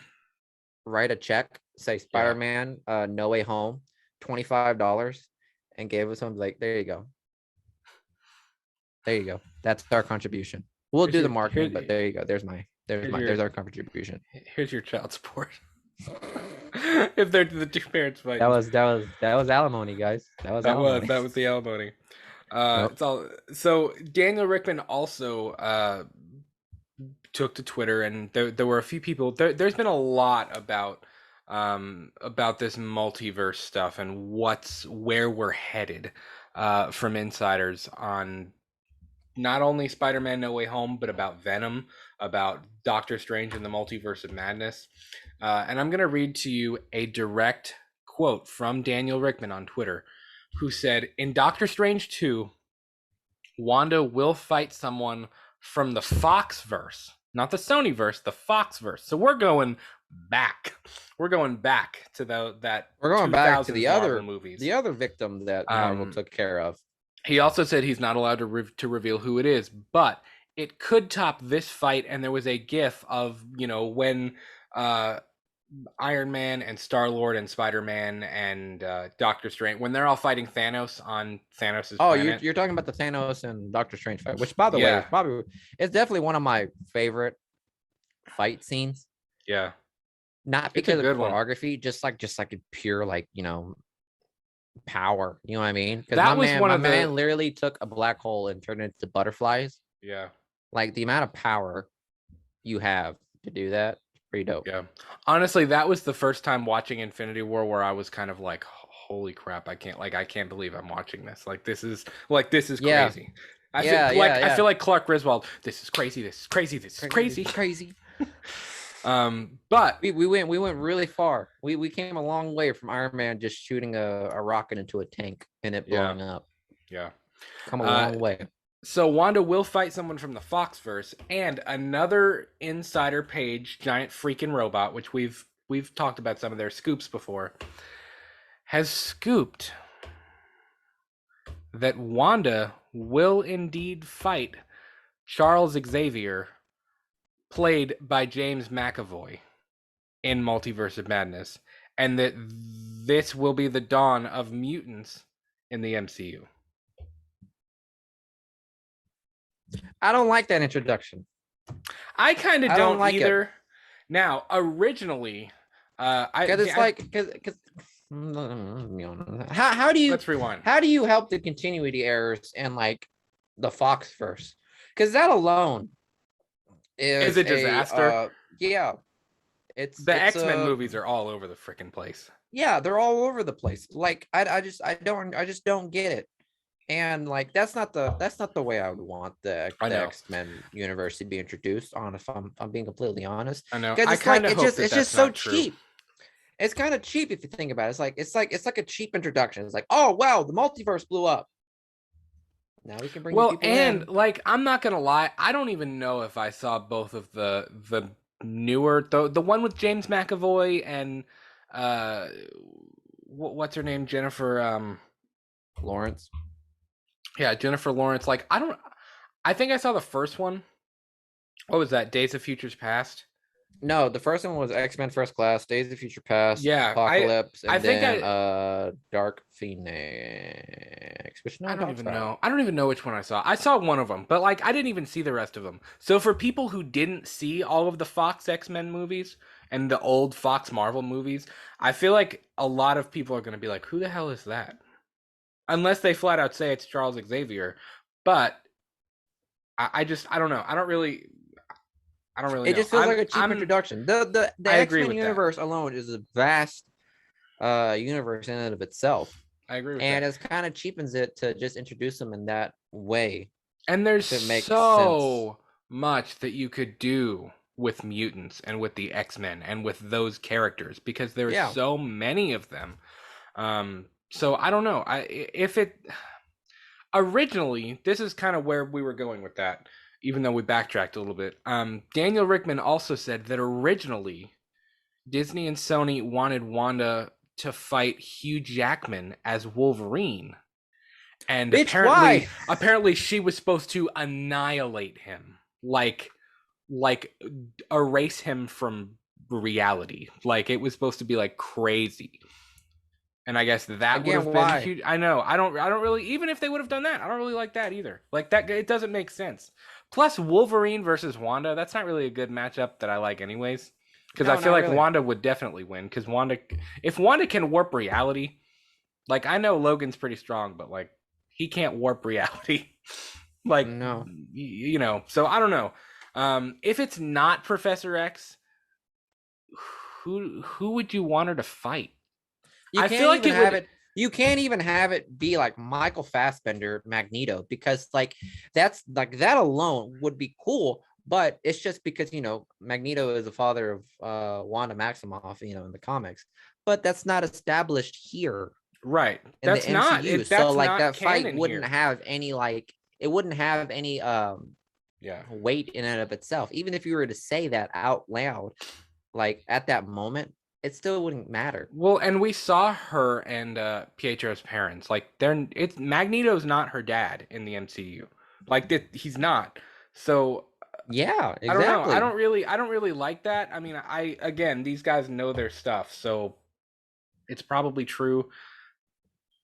write a check, say Spider-Man No Way Home, $25, and gave us something like, there you go. There you go. That's our contribution. We'll do the marketing, but there you go. There's our contribution. Here's your child support. If they're the two parents fight. That was alimony, guys. That was the alimony. It's all. So Daniel Rickman also took to Twitter, and there were a few people. There's been a lot about this multiverse stuff and where we're headed from insiders on not only Spider-Man No Way Home, but about Venom, about Doctor Strange and the Multiverse of Madness. And I'm going to read to you a direct quote from Daniel Rickman on Twitter, who said, in Doctor Strange 2, Wanda will fight someone from the Foxverse, not the Sonyverse, the Foxverse. So we're going back. We're going back to that. We're going back to the Marvel other movies. The other victim that Marvel took care of. He also said he's not allowed to reveal who it is, but it could top this fight. And there was a GIF of, when Iron Man and Star-Lord and Spider-Man and Doctor Strange, when they're all fighting Thanos on Thanos' planet. You're talking about the Thanos and Doctor Strange fight, which, by the way, it's definitely one of my favorite fight scenes. Yeah. Not because of choreography, just like a pure, like, power. You know what I mean? Because my man literally took a black hole and turned it into butterflies. Yeah. Like the amount of power you have to do that, pretty dope. Yeah. Honestly, that was the first time watching Infinity War where I was kind of like, holy crap, I can't believe I'm watching this. Like this is crazy. Yeah, yeah, I yeah. feel like Clark Griswold. This is crazy. This is crazy. This is Crazy, crazy. crazy. But We went really far. We came a long way from Iron Man just shooting a rocket into a tank and it yeah, blowing up. yeah. Come a Uh, long way. so Wanda will fight someone from the Foxverse, and another insider page, giant freaking robot, which we've talked about some of their scoops before, has scooped that Wanda will indeed fight Charles Xavier, played by James McAvoy in Multiverse of Madness, and that this will be the dawn of mutants in the MCU. I don't like that introduction. I kind of I don't don't like it either. Now, originally, because it's like because how do you let's rewind. help the continuity errors and like the Fox verse? Because that alone Is is a a disaster. yeah, it's The it's X-Men a movies are all over the freaking place. yeah, they're all over the place. Like I just don't get it. And like that's not the way I would want I the know. X-Men universe to be introduced on, if I'm being completely honest. I know. Because I it's like kind of hope that it's that's just so not true. cheap. It's kind of cheap if you think about it. It's like a cheap introduction. It's like, oh wow, the multiverse blew up. Now we can bring the Well, people and in. like I'm not gonna lie, I don't even know if I saw both of the newer the one with James McAvoy and uh what's her name, Jennifer Lawrence. yeah, Jennifer Lawrence. Like I think I saw the first one. What was that? Days of Futures Past? No, the first one was X-Men First Class, Days of Future Past, Yeah, Apocalypse, I and think then I Dark Phoenix, which no I one don't talks even about. know. I don't even know which one I saw. I saw one of them, but like I didn't even see the rest of them. So for people who didn't see all of the Fox X-Men movies and the old Fox Marvel movies, I feel like a lot of people are going to be like, "Who the hell is that?" Unless they flat out say it's Charles Xavier. But I just I don't know. I don't really It know. just feels like a cheap introduction. The I agree X-Men with that. universe alone is a vast universe in and of itself. I agree with And that. it's kind of cheapens it to just introduce them in that way, And there's if it makes sense. so much that you could do with mutants and with the X-Men and with those characters because there's Yeah. so many of them. So I don't know. If it originally, this is kind of where we were going with that, even though we backtracked a little bit. Daniel Rickman also said that originally Disney and Sony wanted Wanda to fight Hugh Jackman as Wolverine, and Bitch, why? apparently she was supposed to annihilate him, like erase him from reality. Like it was supposed to be like crazy. And I guess that would Again, have been why? huge. I know. I don't really, even if they would have done that, I don't really like that either. Like that it doesn't make sense. Plus Wolverine versus Wanda, that's not really a good matchup that I like anyways. Because I No, feel not like really. Wanda would definitely win. Because Wanda, if Wanda can warp reality, like I know Logan's pretty strong, but like he can't warp reality. Like No. so I don't know. If it's not Professor X, who would you want her to fight? You I feel can't like even it have would. it. You can't even have it be like Michael Fassbender Magneto, because like that's like that alone would be cool. But it's just because Magneto is the father of Wanda Maximoff, in the comics. But that's not established here Right. in the MCU. So That's like not that fight canon wouldn't here. have any like it wouldn't have any Yeah. weight in and of itself. Even if you were to say that out loud, like at that moment, it still wouldn't matter. Well, and we saw her and Pietro's parents. Like it's Magneto's not her dad in the MCU. Like he's not. So Yeah, I don't know. exactly. I don't really like that. I mean, again, these guys know their stuff, so it's probably true.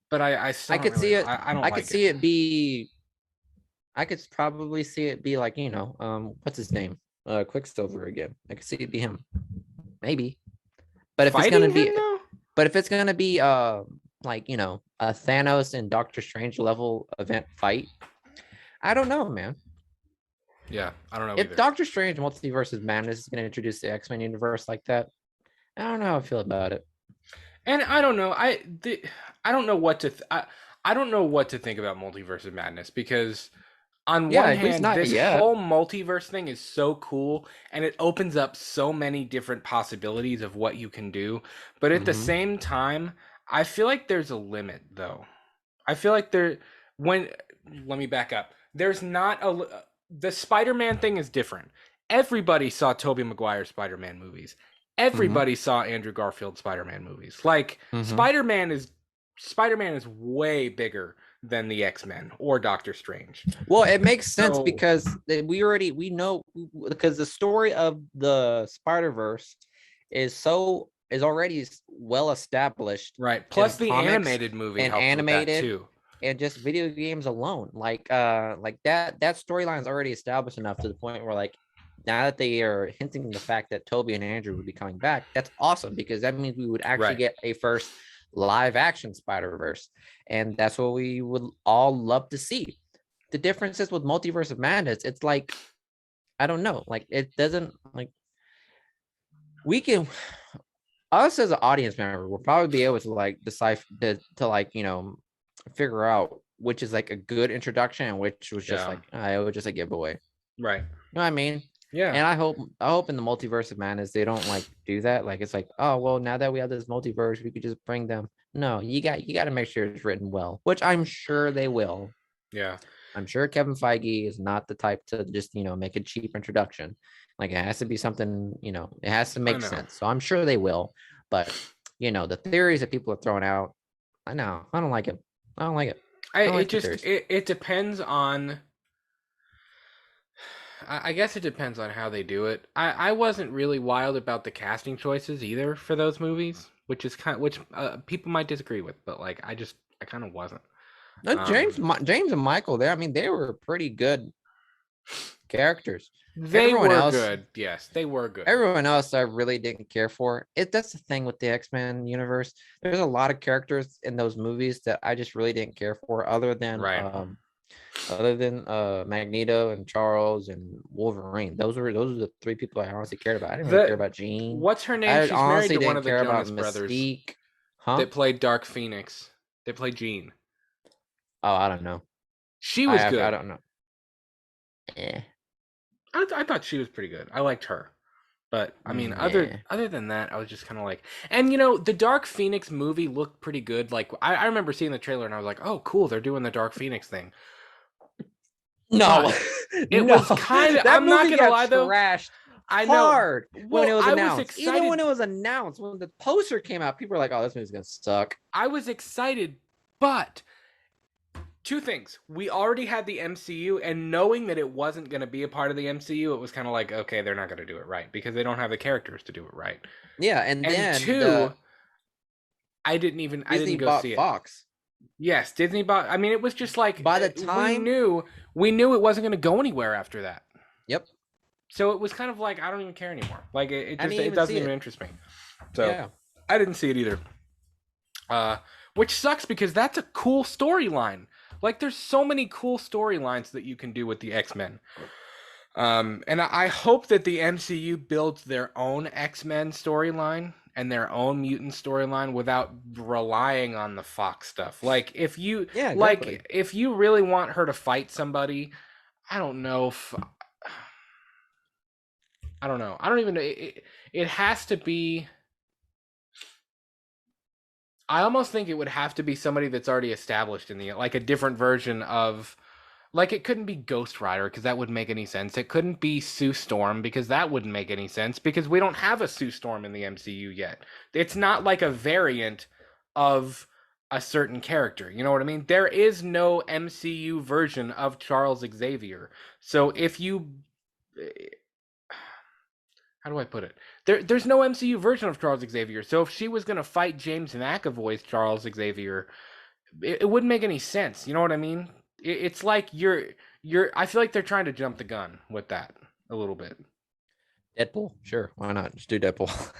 But I still I don't could really see it. I don't I could like it. see it be. I could probably see it be like what's his name? Quicksilver again. I could see it be him, maybe. But if it's gonna Fighting him be, though? but if it's gonna be like a Thanos and Doctor Strange level event fight, I don't know, man. Yeah, I don't know If either. Doctor Strange Multiverse of Madness is gonna introduce the X-Men universe like that, I don't know how I feel about it. And I don't know. I don't know what to I don't know what to think about Multiverse of Madness because On Yeah, one at least hand, not this yet. whole multiverse thing is so cool and it opens up so many different possibilities of what you can do. But at the Hmm. same time, I feel like there's a limit though. I feel like when let me back up. There's not a the Spider-Man thing is different. Everybody saw Tobey Maguire Spider-Man movies. Hmm. Everybody saw Andrew Garfield Spider-Man movies. Like Hmm. Spider-Man is way bigger than the X-Men or Doctor Strange. Well, it makes sense So, because we know because the story of the Spider Verse is already well established right. in the Plus the comics animated movie and helped with that animated too. and just video games alone. Like that storyline is already established enough to the point where like now that they are hinting the fact that Toby and Andrew would be coming back, that's awesome because that means we would actually Right. get a first live action Spider Verse, and that's what we would all love to see. The difference is with Multiverse of Madness, it's like I don't know, like it doesn't like we can us as an audience member will probably be able to like decipher to like figure out which is like a good introduction and which was just Yeah. like it was just a giveaway. Right. You know what I mean? Yeah. And I hope in the Multiverse of Madness they don't like do that. Like it's like, oh well, now that we have this multiverse, we could just bring them. No, you got to make sure it's written well, which I'm sure they will. Yeah. I'm sure Kevin Feige is not the type to just, make a cheap introduction. Like it has to be something, it has to I make know. sense. So I'm sure they will. But, the theories that people are throwing out, I know. I don't like it. I don't like it. I I don't it like the just theories. it depends on I guess it depends on how they do it. I wasn't really wild about the casting choices either for those movies, which people might disagree with, but like I kind of wasn't. No, Um, James and Michael, I mean, they were pretty good characters. they Everyone were else, good. Yes, they were good. everyone else I really didn't care for. That's the thing with the X-Men universe. There's a lot of characters in those movies that I just really didn't care for, Right. other than Magneto and Charles and Wolverine. Those are the three people I honestly cared about. I didn't really care The about Jean. what's her name? I She's married honestly to one didn't of the care about Jonas Brothers Mystique. Huh? that played Dark Phoenix. They played Jean. Oh, I don't know. She I was have I good. don't know. Eh, I thought she was pretty good. I liked her. But I mean, other yeah. other than that, I was just kind of like, and the Dark Phoenix movie looked pretty good. Like I remember seeing the trailer and I was like, oh, cool, they're doing the Dark Phoenix thing. No, But it no. was kind of. That I'm not movie gonna got lie though. trashed I know. hard when it Well, was I was announced. Even when excited. it was announced, when the poster came out, people were like, "Oh, this movie's gonna suck." I was excited, but two things. We already had the MCU, and knowing that it wasn't going to be a part of the MCU, it was kind of like, okay, they're not going to do it right because they don't have the characters to do it right. Yeah, and And then two, the I Disney didn't go bought see it. Fox. Yes, Disney bought. I mean, it was just like By the we time, knew it wasn't going to go anywhere after that. yep, So it was kind of like I don't even care anymore. Like it I just didn't it even doesn't see even it. interest me. So Yeah, I didn't see it either. Which sucks because that's a cool storyline. Like there's so many cool storylines that you can do with the X-Men. And I hope that the MCU builds their own X-Men storyline and their own mutant storyline without relying on the Fox stuff. yeah, exactly. If you really want her to fight somebody, I don't know if I don't know. I don't even know. It has to be. I almost think it would have to be somebody that's already established in the like a different version of like it couldn't be Ghost Rider because that wouldn't make any sense. It couldn't be Sue Storm because that wouldn't make any sense because we don't have a Sue Storm in the MCU yet. It's not like a variant of a certain character. You know what I mean? There is no MCU version of Charles Xavier. So if you how do I put it? There's no MCU version of Charles Xavier. So if she was gonna fight James McAvoy's Charles Xavier, it wouldn't make any sense. You know what I mean? It's like you're. I feel like they're trying to jump the gun with that a little bit. Deadpool, sure, why not? Just do Deadpool.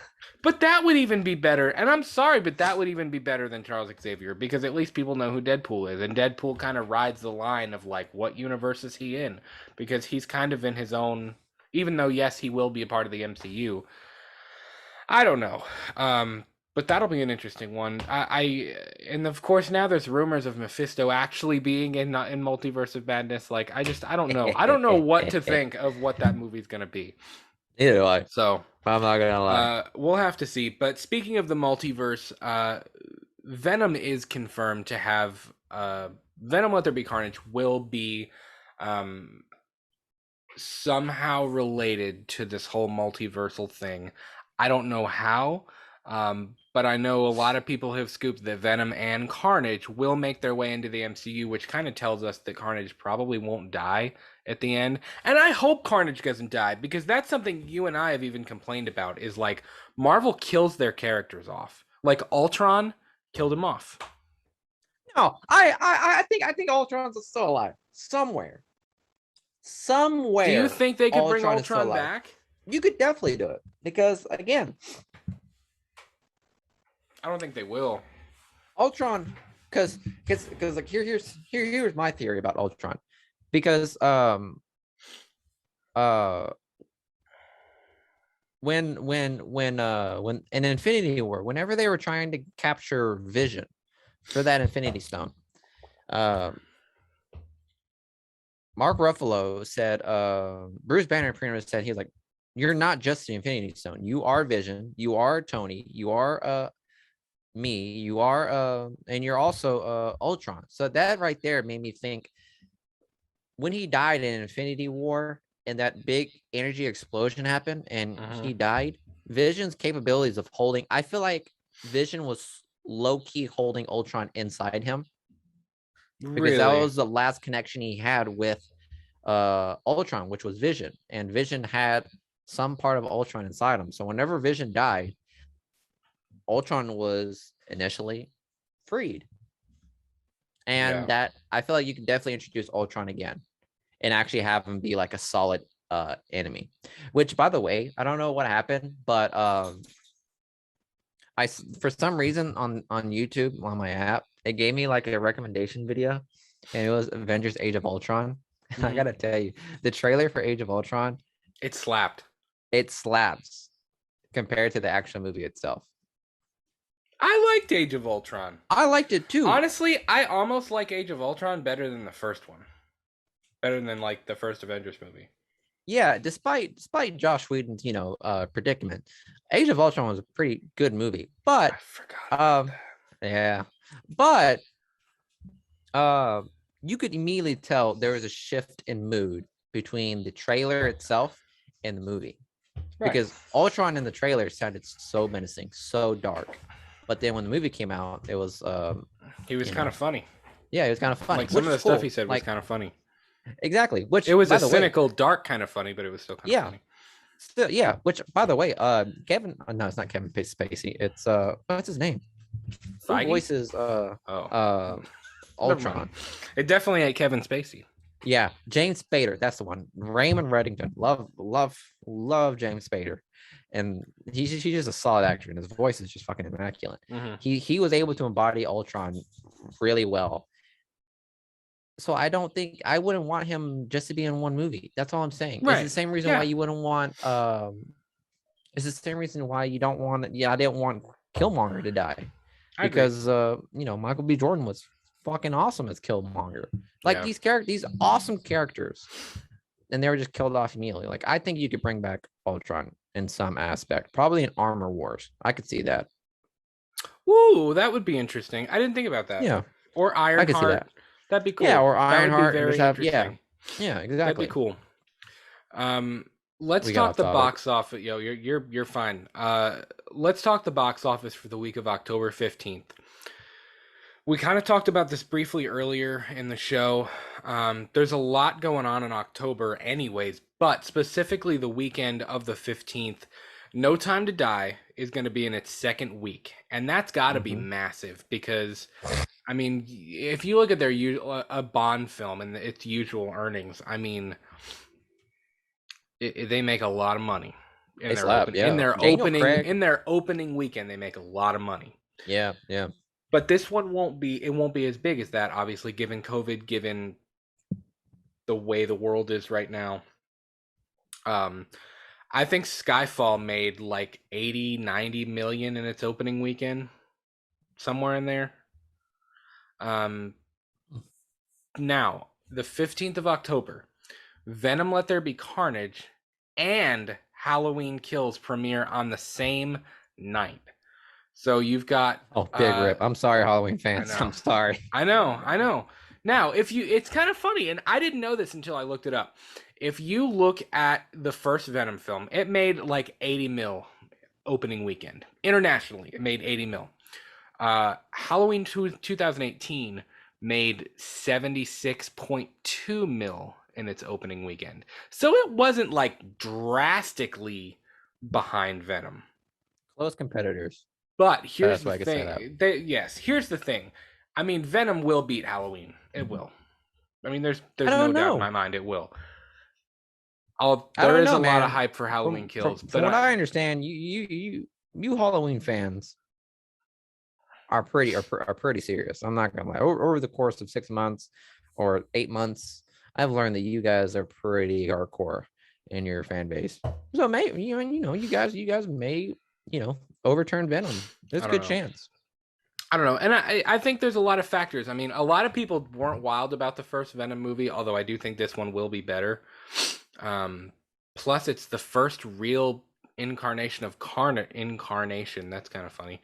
But that would even be better. And I'm sorry, but that would even be better than Charles Xavier because at least people know who Deadpool is, and Deadpool kind of rides the line of like what universe is he in because he's kind of in his own. Even though yes, he will be a part of the MCU. I don't know. But that'll be an interesting one. And of course now there's rumors of Mephisto actually being in Multiverse of Madness. Like I don't know. I don't know what to think of what that movie's gonna be. Neither do I. So I'm not gonna lie. we'll have to see. But speaking of the multiverse, Venom is confirmed to have Venom Let There Be Carnage will be um, somehow related to this whole multiversal thing. I don't know how, but I know a lot of people have scooped that Venom and Carnage will make their way into the MCU, which kind of tells us that Carnage probably won't die at the end. And I hope Carnage doesn't die, because that's something you and I have even complained about, is like Marvel kills their characters off. Like Ultron killed him off. No, I think Ultron's still alive somewhere. Somewhere. Do you think they could bring Ultron Ultron back? You could definitely do it, because again, I don't think they will. Ultron, because like here's my theory about Ultron, because when in Infinity War, whenever they were trying to capture Vision for that Infinity Stone, Mark Ruffalo said, Bruce Banner pretty much said, he's like, you're not just the Infinity Stone. You are Vision. You are Tony. You are me. You are and you're also Ultron. So that right there made me think, when he died in Infinity War and that big energy explosion happened and he died, Vision's capabilities of holding, I feel like Vision was low-key holding Ultron inside him, because that was the last connection he had with Ultron, which was Vision, and Vision had some part of Ultron inside him. So whenever Vision died, Ultron was initially freed. And that, I feel like you can definitely introduce Ultron again and actually have him be like a solid enemy. Which, by the way, I don't know what happened, but I, for some reason on YouTube on my app, it gave me like a recommendation video, and it was Avengers Age of Ultron. Mm-hmm. I gotta tell you, the trailer for Age of Ultron, it slapped. It slaps compared to the actual movie itself. I liked Age of Ultron. I liked it too. Honestly, I almost like Age of Ultron better than the first one. Better than like the first Avengers movie. Yeah, despite Josh Whedon's, predicament, Age of Ultron was a pretty good movie. But I forgot about that. Yeah. But you could immediately tell there was a shift in mood between the trailer itself and the movie. Right. Because Ultron in the trailer sounded so menacing, so dark. But then when the movie came out, it was he was kind of funny. Yeah, it was kind of funny. Like some of the stuff he said was kind of funny. Exactly. Which it was a cynical, dark kind of funny, but it was still kind of funny. Still, yeah. Which, by the way, Kevin. No, it's not Kevin Spacey. It's what's his name? Who voices Ultron? It definitely ain't Kevin Spacey. Yeah, James Spader. That's the one. Raymond Reddington. Love James Spader, and he's just a solid actor, and his voice is just fucking immaculate. Mm-hmm. He was able to embody Ultron really well. So I don't think, I wouldn't want him just to be in one movie. That's all I'm saying. Right. It's the same reason why you wouldn't want it's the same reason why you don't want I didn't want Killmonger to die. Because Michael B. Jordan was fucking awesome as Killmonger. Like these characters, these awesome characters, and they were just killed off immediately. Like, I think you could bring back Ultron in some aspect. Probably in Armor Wars. I could see that. Ooh, that would be interesting. I didn't think about that. Yeah. Or Ironheart. I could see that. That'd be cool. Yeah, or Ironheart. Yeah, exactly. That'd be cool. Let's talk the box office. You're fine. Let's talk the box office for the week of October 15th. We kind of talked about this briefly earlier in the show. There's a lot going on in October anyways, but specifically the weekend of the 15th, No Time to Die is going to be in its second week. And that's got to be massive, because I mean, if you look at their a Bond film and its usual earnings, I mean, they make a lot of money in their opening weekend. They make a lot of money. Yeah. But this one won't be as big as that, obviously, given COVID, given the way the world is right now. I think Skyfall made like 80, 90 million in its opening weekend, somewhere in there. Um, Now, the 15th of October, Venom Let There Be Carnage and Halloween Kills premiere on the same night. So you've got Oh, big rip. I'm sorry, Halloween I fans. know. I'm sorry. I know. Now, if you it's kind of funny and I didn't know this until I looked it up. If you look at the first Venom film, it made like 80 mil opening weekend. Internationally, it made 80 mil. Halloween 2018 made 76.2 mil in its opening weekend. So it wasn't like drastically behind Venom. Close competitors. But here's That's the why I could say that. thing. Yes, here's the thing. I mean, Venom will beat Halloween. It will. I mean, I there's no don't doubt in know. my mind it will. I There don't is a know, lot of man. hype for Halloween From Kills, from but what I understand, you Halloween fans are pretty serious. I'm not gonna lie. Over the course of 6 months or 8 months, I've learned that you guys are pretty hardcore in your fan base. So maybe you guys may overturn Venom. There's I a don't good know. chance. I don't know. And I think there's a lot of factors. I mean, a lot of people weren't wild about the first Venom movie, although I do think this one will be better. Um, Plus, it's the first real incarnation of Carnage. Incarnation. That's kind of funny.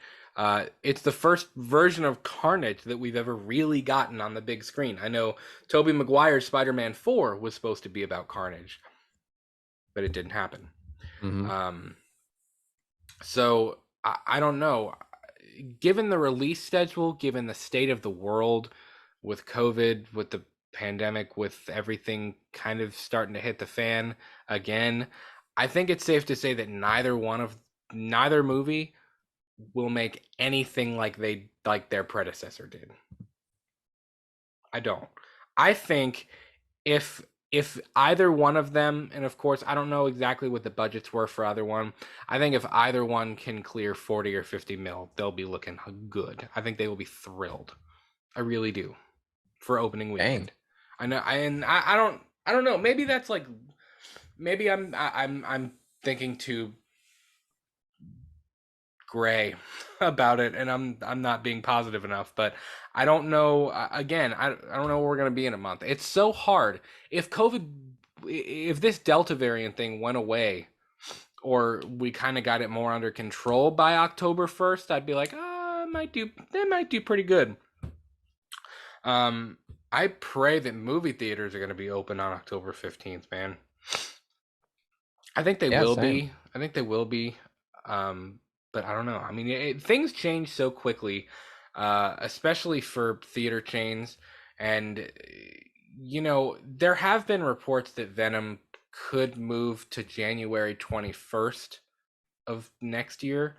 It's the first version of Carnage that we've ever really gotten on the big screen. I know Tobey Maguire's Spider-Man 4 was supposed to be about Carnage, but it didn't happen. Mm-hmm. Um, so I don't know. Given the release schedule, given the state of the world with COVID, with the pandemic, with everything kind of starting to hit the fan again, I think it's safe to say that neither movie will make anything like their predecessor did. I don't. I think if if either one of them, and of course I don't know exactly what the budgets were for either one, I think if either one can clear 40 or 50 mil, they'll be looking good. I think they will be thrilled. I really do for opening Dang. weekend. I know, I don't know. Maybe that's like maybe I'm thinking too gray about it, and I'm not being positive enough. But I don't know. Again, I don't know where we're gonna be in a month. It's so hard. If this Delta variant thing went away, or we kind of got it more under control by October 1st, I'd be like, that might do pretty good. Um, I pray that movie theaters are gonna be open on October 15th, man. I think they Yeah, will same. be. I think they will be. Um, but I don't know. I mean, things change so quickly, especially for theater chains. And, there have been reports that Venom could move to January 21st of next year.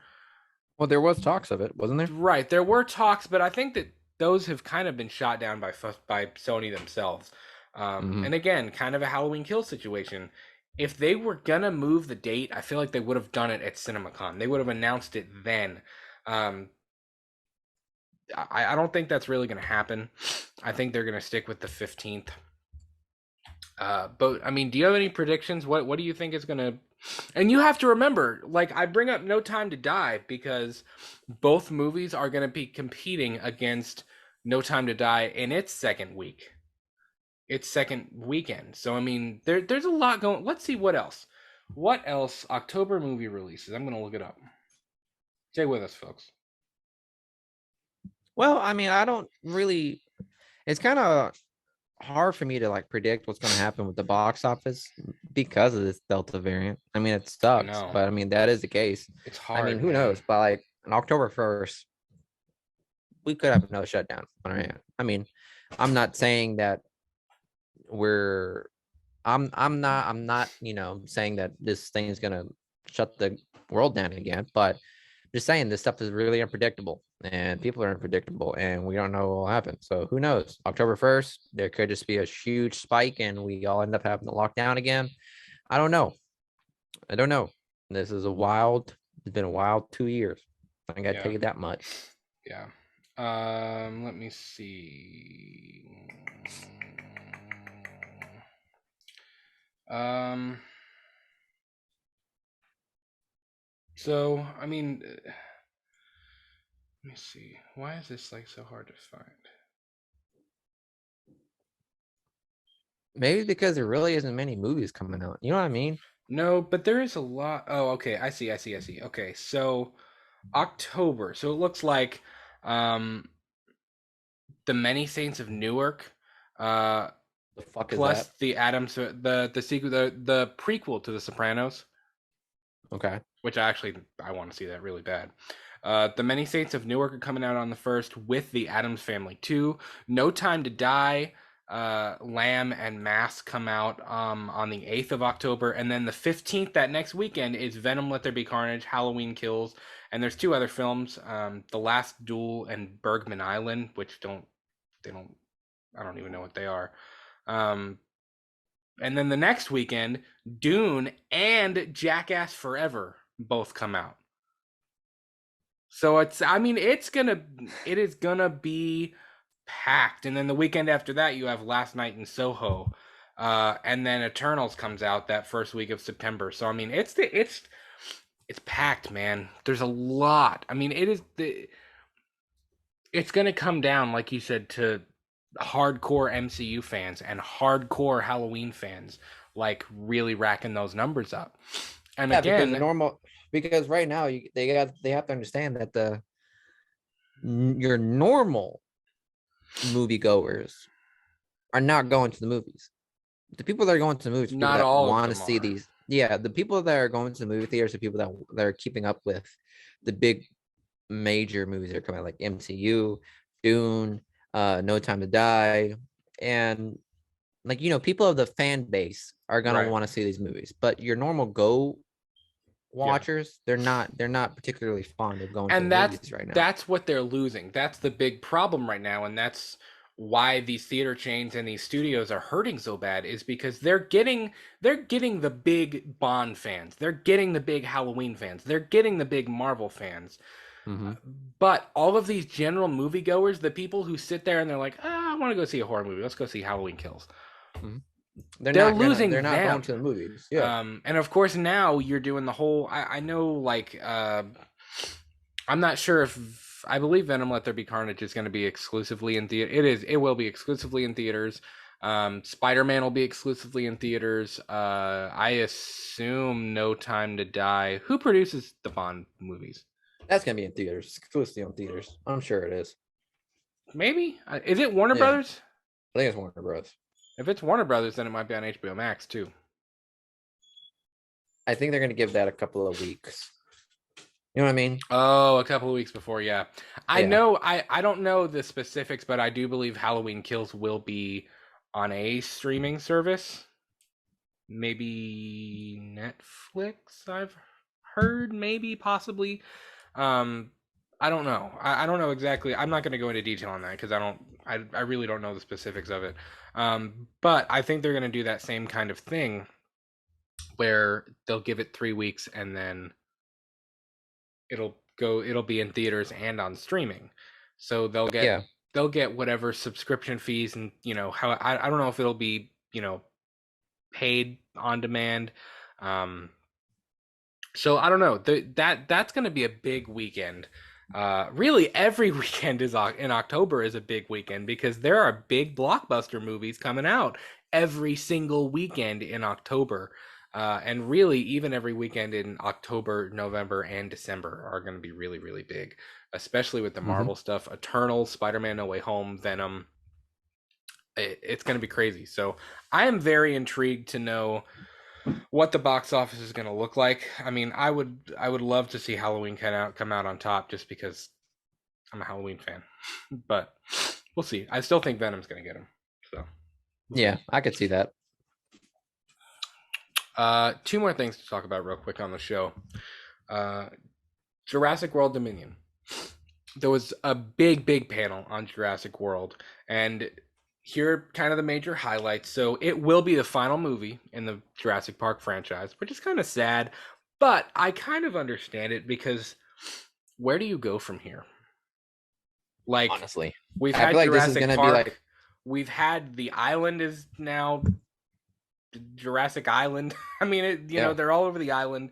Well, there was talks of it, wasn't there? Right. There were talks, but I think that those have kind of been shot down by Sony themselves. Mm-hmm. And again, kind of a Halloween Kill situation. If they were gonna move the date, I feel like they would have done it at CinemaCon. They would have announced it then. Um, I don't think that's really gonna happen. I think they're gonna stick with the 15th. But I mean, do you have any predictions? What do you think is gonna? And you have to remember, like I bring up No Time to Die because both movies are gonna be competing against No Time to Die in its second weekend. So I mean, there's a lot going. Let's see what else. What else? October movie releases. I'm gonna look it up. Stay with us, folks. Well, I mean, I don't really. It's kind of hard for me to like predict what's going to happen with the box office because of this Delta variant. I mean, it I sucks, know but I mean that is the case. it's I mean, hard, who man. knows? But like on October 1st, we could have another shutdown on our hand. I mean, I'm not saying that we're. I'm not saying that this thing is gonna shut the world down again, but just saying this stuff is really unpredictable and people are unpredictable and we don't know what will happen. So who knows? October 1st, there could just be a huge spike and we all end up having to lock down again. I don't know. I don't know. It's been a wild 2 years. I gotta tell Yeah, you that much. yeah. Let me see. Um, So, I mean, let me see. Why is this like so hard to find? Maybe because there really isn't many movies coming out. You know what I mean? No, but there is a lot. Oh, okay. I see. Okay, so October. So it looks like um the Many Saints of Newark, uh, The fuck is plus that? the Adams, the sequel, the prequel to The Sopranos, Okay. which I want to see that really bad. The Many Saints of Newark are coming out on the first with the Adams Family 2. No Time to Die, Lamb and Mask come out on the 8th of October. And then the 15th, that next weekend, is Venom, Let There Be Carnage, Halloween Kills. And there's two other films, The Last Duel and Bergman Island, which they don't, I don't even know what they are. Um, and then the next weekend, Dune and Jackass Forever both come out. So I mean, it is gonna be packed. And then the weekend after that, you have Last Night in Soho, and then Eternals comes out that first week of September. So I mean, it's packed, man. There's a lot. I mean, it's gonna come down, like you said, to hardcore MCU fans and hardcore Halloween fans, like really racking those numbers up. And Yeah, because the again, normal because right now they have to understand that your normal moviegoers are not going to the movies. The people that are going to the movies are people not that all of want to them see are. these. Yeah, the people that are going to the movie theaters are people that are keeping up with the big major movies that are coming out, like MCU, Dune, No Time to Die, and like people of the fan base are gonna Right. want to see these movies. But your normal go Yeah. watchers, they're not particularly fond of going to the And movies right now. that's what they're losing. That's the big problem right now, and that's why these theater chains and these studios are hurting so bad, is because they're getting the big Bond fans. They're getting the big Halloween fans. They're getting the big Marvel fans. Mm-hmm. But all of these general moviegoers, the people who sit there and they're like, I want to go see a horror movie. Let's go see Halloween Kills. Mm-hmm. They're They're losing not going to the them. movies. Yeah. And of course now you're doing the whole. I know, like, I'm not sure if I believe Venom: Let There Be Carnage is going to be exclusively in theater. It is. It will be exclusively in theaters. Spider-Man will be exclusively in theaters. I assume No Time to Die. Who produces the Bond movies? That's gonna be in theaters, exclusively on theaters. I'm sure it is. Maybe is it Warner Yeah, Brothers? I think it's Warner Bros. If it's Warner Brothers, then it might be on HBO Max too. I think they're gonna give that a couple of weeks. You know what I mean? Oh, a couple of weeks before, yeah. I Yeah. know. I don't know the specifics, but I do believe Halloween Kills will be on a streaming service. Maybe Netflix. I've heard, maybe, possibly. Um, I don't know. I don't know exactly. I'm not going to go into detail on that because I don't. I really don't know the specifics of it. But I think they're going to do that same kind of thing where they'll give it 3 weeks and then it'll be in theaters and on streaming. So Yeah. they'll get whatever subscription fees, and how I don't know if it'll be paid on demand. um so I don't know. That's going to be a big weekend. Really, every weekend in October is a big weekend because there are big blockbuster movies coming out every single weekend in October. And really, even every weekend in October, November, and December are going to be really, really big, especially with the Mm-hmm. Marvel stuff. Eternals, Spider-Man: No Way Home, Venom. It's going to be crazy. So I am very intrigued to know what the box office is going to look like. I mean, I would love to see Halloween come out on top just because I'm a Halloween fan. But we'll see. I still think Venom's going to get him. So we'll see. Yeah, I could see that. Two more things to talk about real quick on the show. Uh, Jurassic World Dominion. There was a big, big panel on Jurassic World, and here are kind of the major highlights. So it will be the final movie in the Jurassic Park franchise, which is kind of sad, but I kind of understand it because where do you go from here? Like, Honestly, we've I feel had like this is Jurassic gonna be Park, like, we've had the island is now Jurassic Island. I mean, yeah, they're all over the island,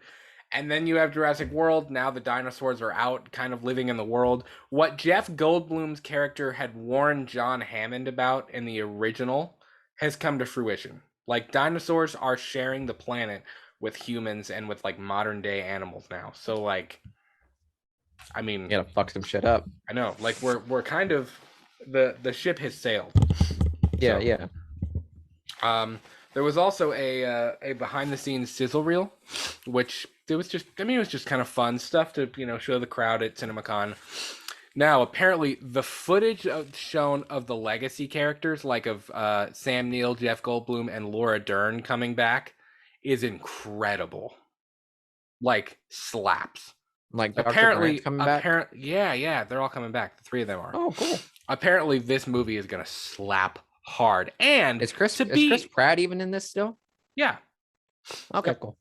And then you have Jurassic World. Now the dinosaurs are out, kind of living in the world. What Jeff Goldblum's character had warned John Hammond about in the original has come to fruition. Like, dinosaurs are sharing the planet with humans and with like modern day animals now. So like, I mean, You gotta fuck some shit up. I know, like we're kind of the ship has sailed. Yeah, So, yeah. there was also a behind the scenes sizzle reel, which it was just, I mean, it was just kind of fun stuff to, you know, show the crowd at CinemaCon. Now, apparently, the footage shown of the legacy characters, like of Sam Neill, Jeff Goldblum, and Laura Dern coming back, is incredible. Like, slaps. Like Dr. Grant's Apparently, coming back. yeah, they're all coming back. The three of them are. Oh, cool. Apparently, this movie is gonna slap hard. And Is Chris to is be, Chris Pratt even in this still? yeah, Okay, yep. cool.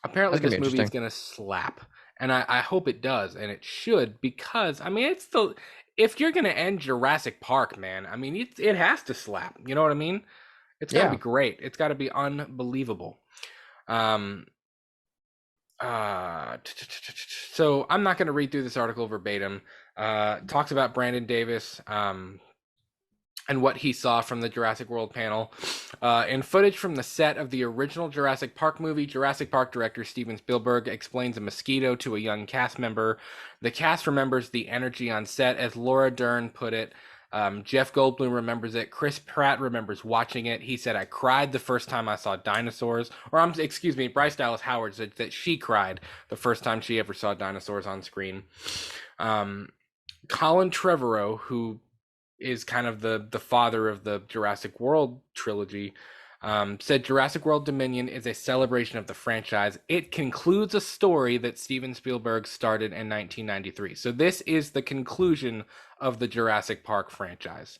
Apparently, That's gonna this be movie is interesting. gonna slap, and I hope it does, and it should, because I mean, it's the, if you're gonna end Jurassic Park, man, I mean, it has to slap. You know what I mean? It's got to be Yeah. great. It's got to be unbelievable. Um, so I'm not going to read through this article verbatim. Talks about Brandon Davis and what he saw from the Jurassic World panel. In footage from the set of the original Jurassic Park movie, Jurassic Park director Steven Spielberg explains a mosquito to a young cast member. The cast remembers the energy on set, as Laura Dern put it. Jeff Goldblum remembers it. Chris Pratt remembers watching it. He said, "I cried the first time I saw dinosaurs." Or, excuse me, Bryce Dallas Howard said that she cried the first time she ever saw dinosaurs on screen. Colin Trevorrow, who is kind of the father of the Jurassic World trilogy, said Jurassic World Dominion is a celebration of the franchise. It concludes a story that Steven Spielberg started in 1993. So this is the conclusion of the Jurassic Park franchise.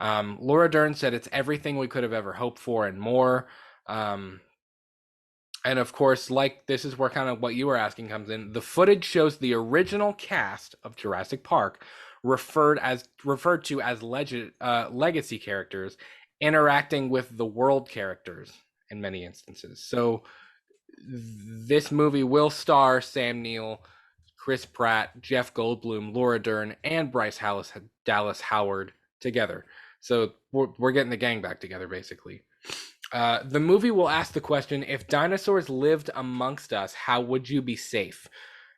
Laura Dern said it's everything we could have ever hoped for and more. And of course, like, this is where kind of what you were asking comes in. The footage shows the original cast of Jurassic Park referred to as legacy characters interacting with the world characters in many instances. So this movie will star Sam Neill, Chris Pratt, Jeff Goldblum, Laura Dern, and Bryce Dallas Howard together. So we're getting the gang back together, basically. The movie will ask the question, if dinosaurs lived amongst us, how would you be safe?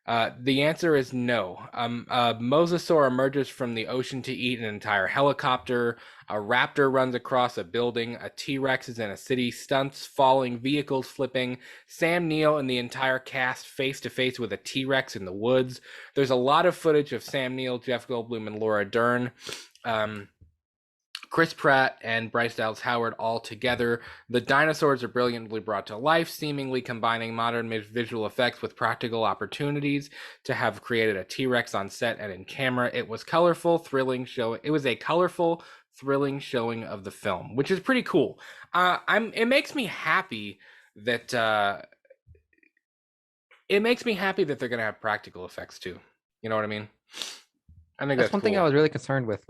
The answer is no. A mosasaur emerges from the ocean to eat an entire helicopter. A raptor runs across a building. A T-Rex is in a city. Stunts, falling, vehicles flipping. Sam Neill and the entire cast face to face with a T-Rex in the woods. There's a lot of footage of Sam Neill, Jeff Goldblum, and Laura Dern. Chris Pratt and Bryce Dallas Howard all together. The dinosaurs are brilliantly brought to life, seemingly combining modern visual effects with practical opportunities to have created a T-Rex on set and in camera. It was colorful, thrilling show. It was a colorful, thrilling showing of the film, which is pretty cool. It makes me happy that they're gonna have practical effects too. You know what I mean? I think That's that's one thing I cool. was really concerned with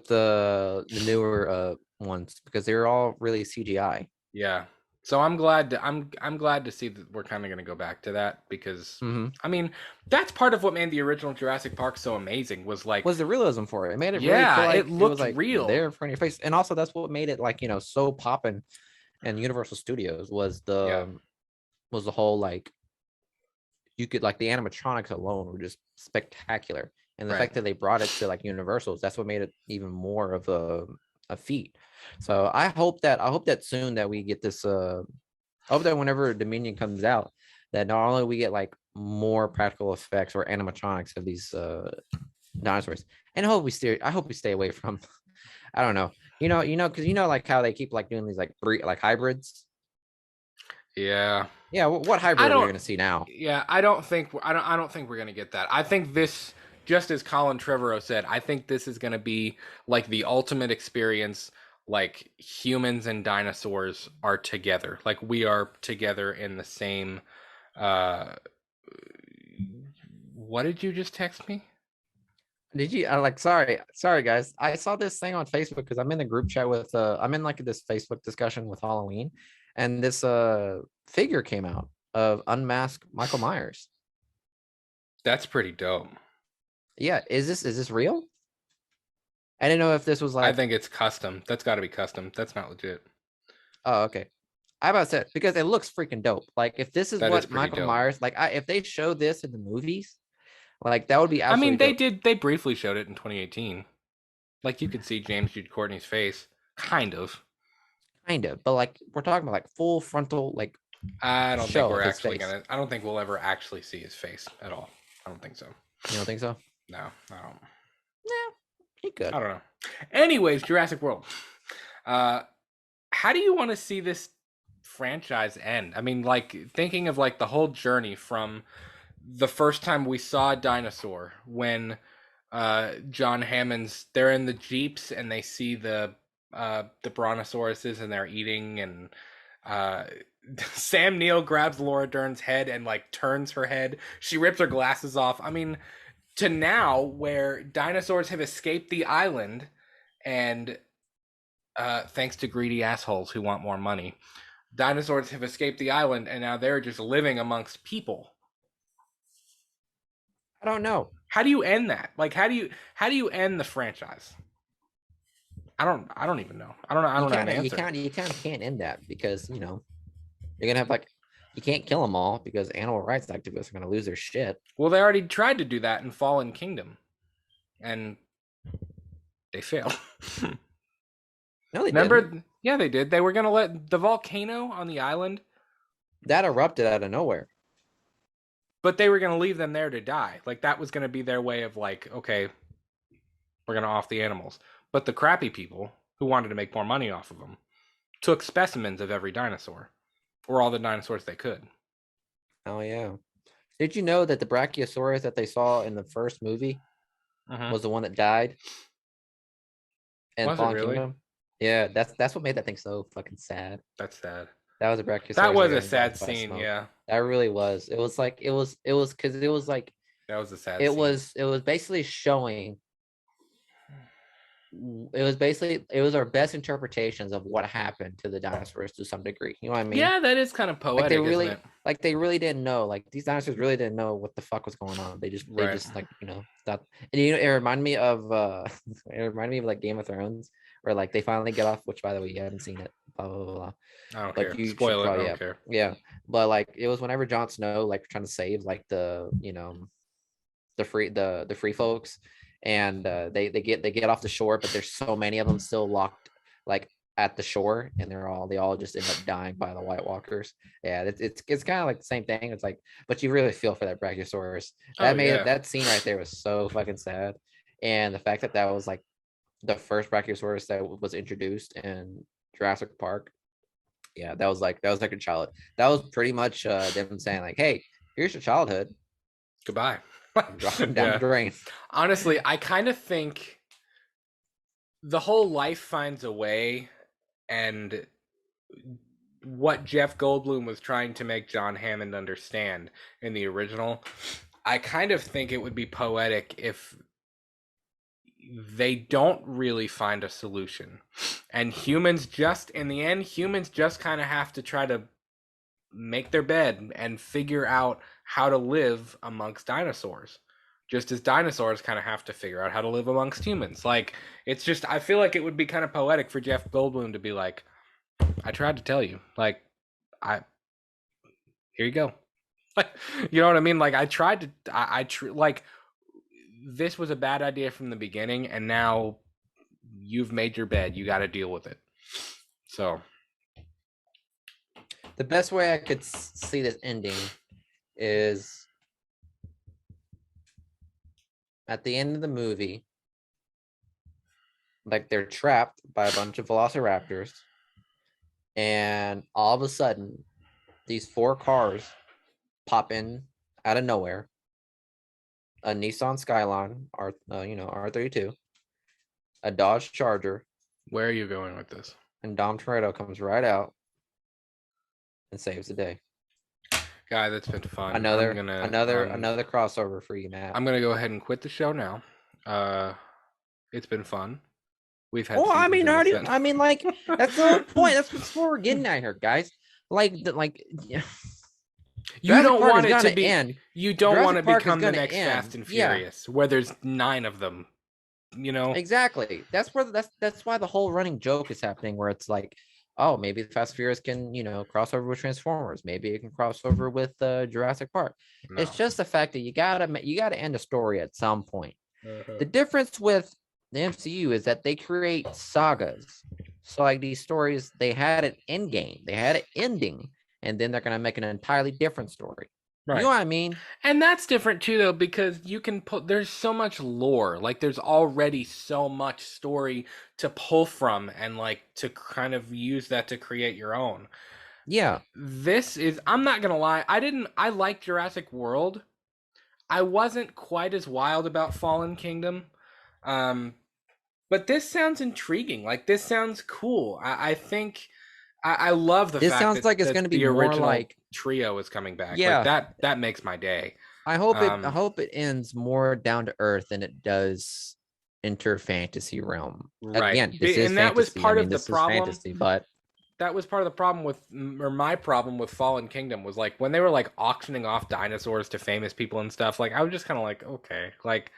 the newer ones, because they were all really CGI. Yeah. So I'm glad to see that we're kind of going to go back to that, because Mm-hmm. I mean, that's part of what made the original Jurassic Park so amazing, was like, Was the realism for it. It made it really feel yeah, it like it was looked like real. there in front of your face. And also that's what made it, like, so poppin'. And Universal Studios Yeah. was the whole, like, you could, like, the animatronics alone were just spectacular. And the Right. fact that they brought it to, like, Universals, that's what made it even more of a feat. So I hope that soon that we get this I hope that whenever Dominion comes out, that not only we get like more practical effects or animatronics of these dinosaurs, and I hope we stay away from, I don't know, because like how they keep like doing these like like hybrids. Yeah. Yeah, what I hybrid are we don't gonna see now? Yeah, I don't think we're going to get that. I think this, just as Colin Trevorrow said, I think this is going to be like the ultimate experience, like humans and dinosaurs are together. Like, we are together in the same uh what did you just text me? Did you? Like, sorry guys. I saw this thing on Facebook because I'm in the group chat with I'm in like this Facebook discussion with Halloween, and this figure came out of unmasked Michael Myers. That's pretty dope. Yeah, is this real? I didn't know if this was I like, think it's custom. That's got to be custom. That's not legit. oh, okay. I about said because it looks freaking dope. Like if this is That is what pretty Michael dope. Myers, like if they show this in the movies, like that would be I mean, absolutely they dope. did. They briefly showed it in 2018. Like you could see James Jude Courtney's face, kind of. Kind of, but like we're talking about like full frontal like I don't think show we're of his actually face. gonna. I don't think we'll ever actually see his face at all. I don't think so. You don't think so? No, I don't. Yeah, he could. I don't know. Anyways, Jurassic World. Uh, how do you want to see this franchise end? I mean, like thinking of like the whole journey from the first time we saw a dinosaur when John Hammond's they're in the jeeps and they see the brontosauruses and they're eating and uh Sam Neill grabs Laura Dern's head and like turns her head. She rips her glasses off. I mean, to now where dinosaurs have escaped the island and thanks to greedy assholes who want more money, dinosaurs have escaped the island and now they're just living amongst people. I don't know. How do you end that? Like how do you end the franchise? I don't even know. I You don't have an kind of answer. you kind of can't end that because you're gonna have like you can't kill them all because animal rights activists are gonna lose their shit. Well, they already tried to do that in Fallen Kingdom, and they failed. No, they didn't. Remember? Yeah, they did. They were gonna let the volcano on the island, That erupted out of nowhere. but they were gonna leave them there to die. Like that was gonna be their way of like, okay, we're gonna off the animals. But the crappy people who wanted to make more money off of them took specimens of every dinosaur, or all the dinosaurs they could. Oh yeah. Did you know that the Brachiosaurus that they saw in the first movie Mm-hmm. was the one that died in Was it Fallen really? Kingdom? Yeah, that's what made that thing so fucking sad. That's sad. That was a That Brachiosaurus that was a got sad engulfed by scene. smoke. Yeah, That really was. It was like it was because it was like that was a sad scene. it was basically showing it was basically it was our best interpretations of what happened to the dinosaurs to some degree. You know what I mean? Yeah, that is kind of Like they poetic, isn't really it? like they really didn't know. Like these dinosaurs really didn't know what the fuck was going on. They Right. just like thought. And it reminded me of it reminded me of like Game of Thrones where like they finally get off, which by the way you haven't seen it. Blah blah blah. Blah. I don't But care. you should Spoil it. I probably don't care. yeah. But like it was whenever Jon Snow like trying to save like the the free folks, and they get off the shore, but there's so many of them still locked like at the shore, and they all just end up dying by the White Walkers. Yeah, it's kind of like the same thing. It's like, but you really feel for that Brachiosaurus. Oh That made yeah. that scene right there was so fucking sad, and the fact that that was like the first Brachiosaurus that was introduced in Jurassic Park. Yeah, that was like a child. That was pretty much them saying like, "Hey, here's your childhood. Goodbye. Drop them down the Yeah. drain." Honestly, I kind of think the whole life finds a way, and what Jeff Goldblum was trying to make John Hammond understand in the original, I kind of think it would be poetic if they don't really find a solution. And humans just, in the end, humans just kind of have to try to make their bed and figure out how to live amongst dinosaurs. Just as dinosaurs kind of have to figure out how to live amongst humans. Like, it's just, I feel like it would be kind of poetic for Jeff Goldblum to be like, I tried to tell you. Like, here you go. You know what I mean? Like, I tried to, like, this was a bad idea from the beginning, and now you've made your bed. You got to deal with it. So, The best way I could see this ending is at the end of the movie, like they're trapped by a bunch of velociraptors, and all of a sudden, these four cars pop in out of nowhere. A Nissan Skyline, R32, a Dodge Charger, where are you going with this? and Dom Toretto comes right out and saves the day. Guy, that's been fun. Another crossover for you, Matt. I'm gonna go ahead and quit the show now. It's been fun. We've had. Oh, I mean, seasons in this like that's the whole point. That's what we're getting at here, guys. Yeah. You Jurassic don't Park is want it to gonna be. end. You don't want to Jurassic Park is become the gonna next end. Fast and Yeah, Furious, where there's 9 of them. You know. exactly. That's why the whole running joke is happening, where it's like, oh, maybe the Fast and Furious can, cross over with Transformers. Maybe it can cross over with Jurassic Park. No. It's just the fact that you gotta end a story at some point. Uh-huh. The difference with the MCU is that they create sagas. So like these stories, they had an end game, they had an ending, and then they're gonna make an entirely different story. You know Right. what I mean? And that's different too, though, because you can put. There's so much lore. Like, there's already so much story to pull from, and like to kind of use that to create your own. Yeah. This is. I'm not gonna lie. I didn't. I liked Jurassic World. I wasn't quite as wild about Fallen Kingdom. Um, but this sounds intriguing. Like, this sounds cool. I think I love the This fact sounds that like it's gonna be the more original like, trio is coming back. Like, yeah. that makes my day. I Um, hope it ends more down to earth than it does enter fantasy realm. right. Again, this is And that was fantasy. I part mean, of the this is problem. fantasy, but That was part of the problem with, or my problem with Fallen Kingdom was like when they were like auctioning off dinosaurs to famous people and stuff. Like, I was just kind of like, okay, like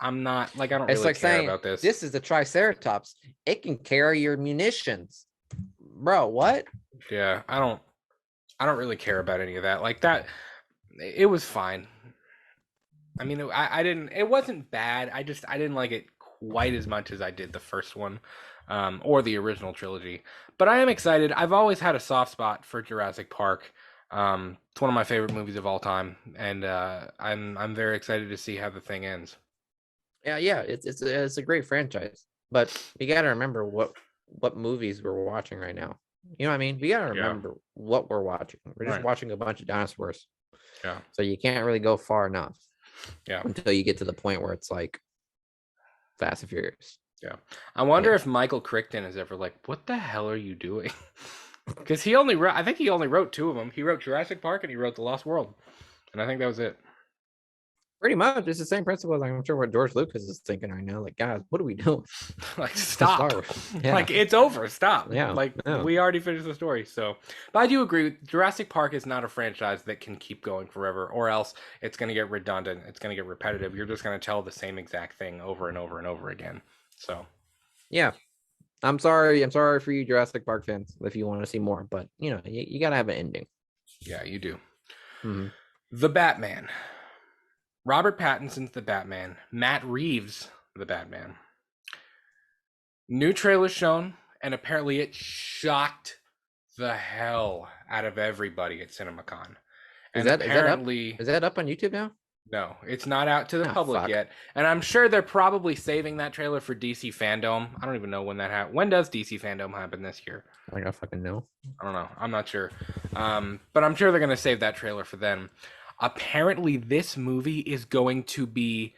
I'm not like I don't it's really like care saying about this. this is a triceratops. It can carry your munitions. Bro, what? Yeah, I don't really care about any of that. Like that, it was fine. I mean, I didn't. It wasn't bad. I didn't like it quite as much as I did the first one, or the original trilogy. But I am excited. I've always had a soft spot for Jurassic Park. It's one of my favorite movies of all time, and I'm very excited to see how the thing ends. Yeah, it's a great franchise. But we gotta remember what movies we're watching right now. You know what I mean? We gotta Yeah, remember what we're watching. We're just right. watching a bunch of dinosaurs. Yeah, So you can't really go far enough yeah, until you get to the point where it's like Fast and Furious. yeah. I wonder Yeah. if Michael Crichton is ever like, "What the hell are you doing?" Because he only wrote. I think he only wrote 2 of them. He wrote Jurassic Park and he wrote The Lost World, and I think that was it. Pretty much, it's the same principle as I'm sure what George Lucas is thinking right now. Like, guys, what are we doing? Like, Star stop. Wars. Yeah, Like, it's over. Stop. yeah, Like, yeah. we already finished the story. So, but I do agree. Jurassic Park is not a franchise that can keep going forever, or else it's going to get redundant. It's going to get repetitive. You're just going to tell the same exact thing over and over and over again. So, Yeah. I'm sorry. I'm sorry for you, Jurassic Park fans, if you want to see more. But you gotta have an ending. yeah, you do. Mhm. The Batman. Robert Pattinson's the Batman. Matt Reeves, the Batman. New trailer shown, and apparently it shocked the hell out of everybody at CinemaCon. Is And that is that up? apparently, Is that up on YouTube now? no, it's not out to the Oh, public fuck. yet. And I'm sure they're probably saving that trailer for DC Fandom. I don't even know when that happens. When does DC Fandom happen this year? Like I fucking know. I don't know. I'm not sure. But I'm sure they're going to save that trailer for them. Apparently, this movie is going to be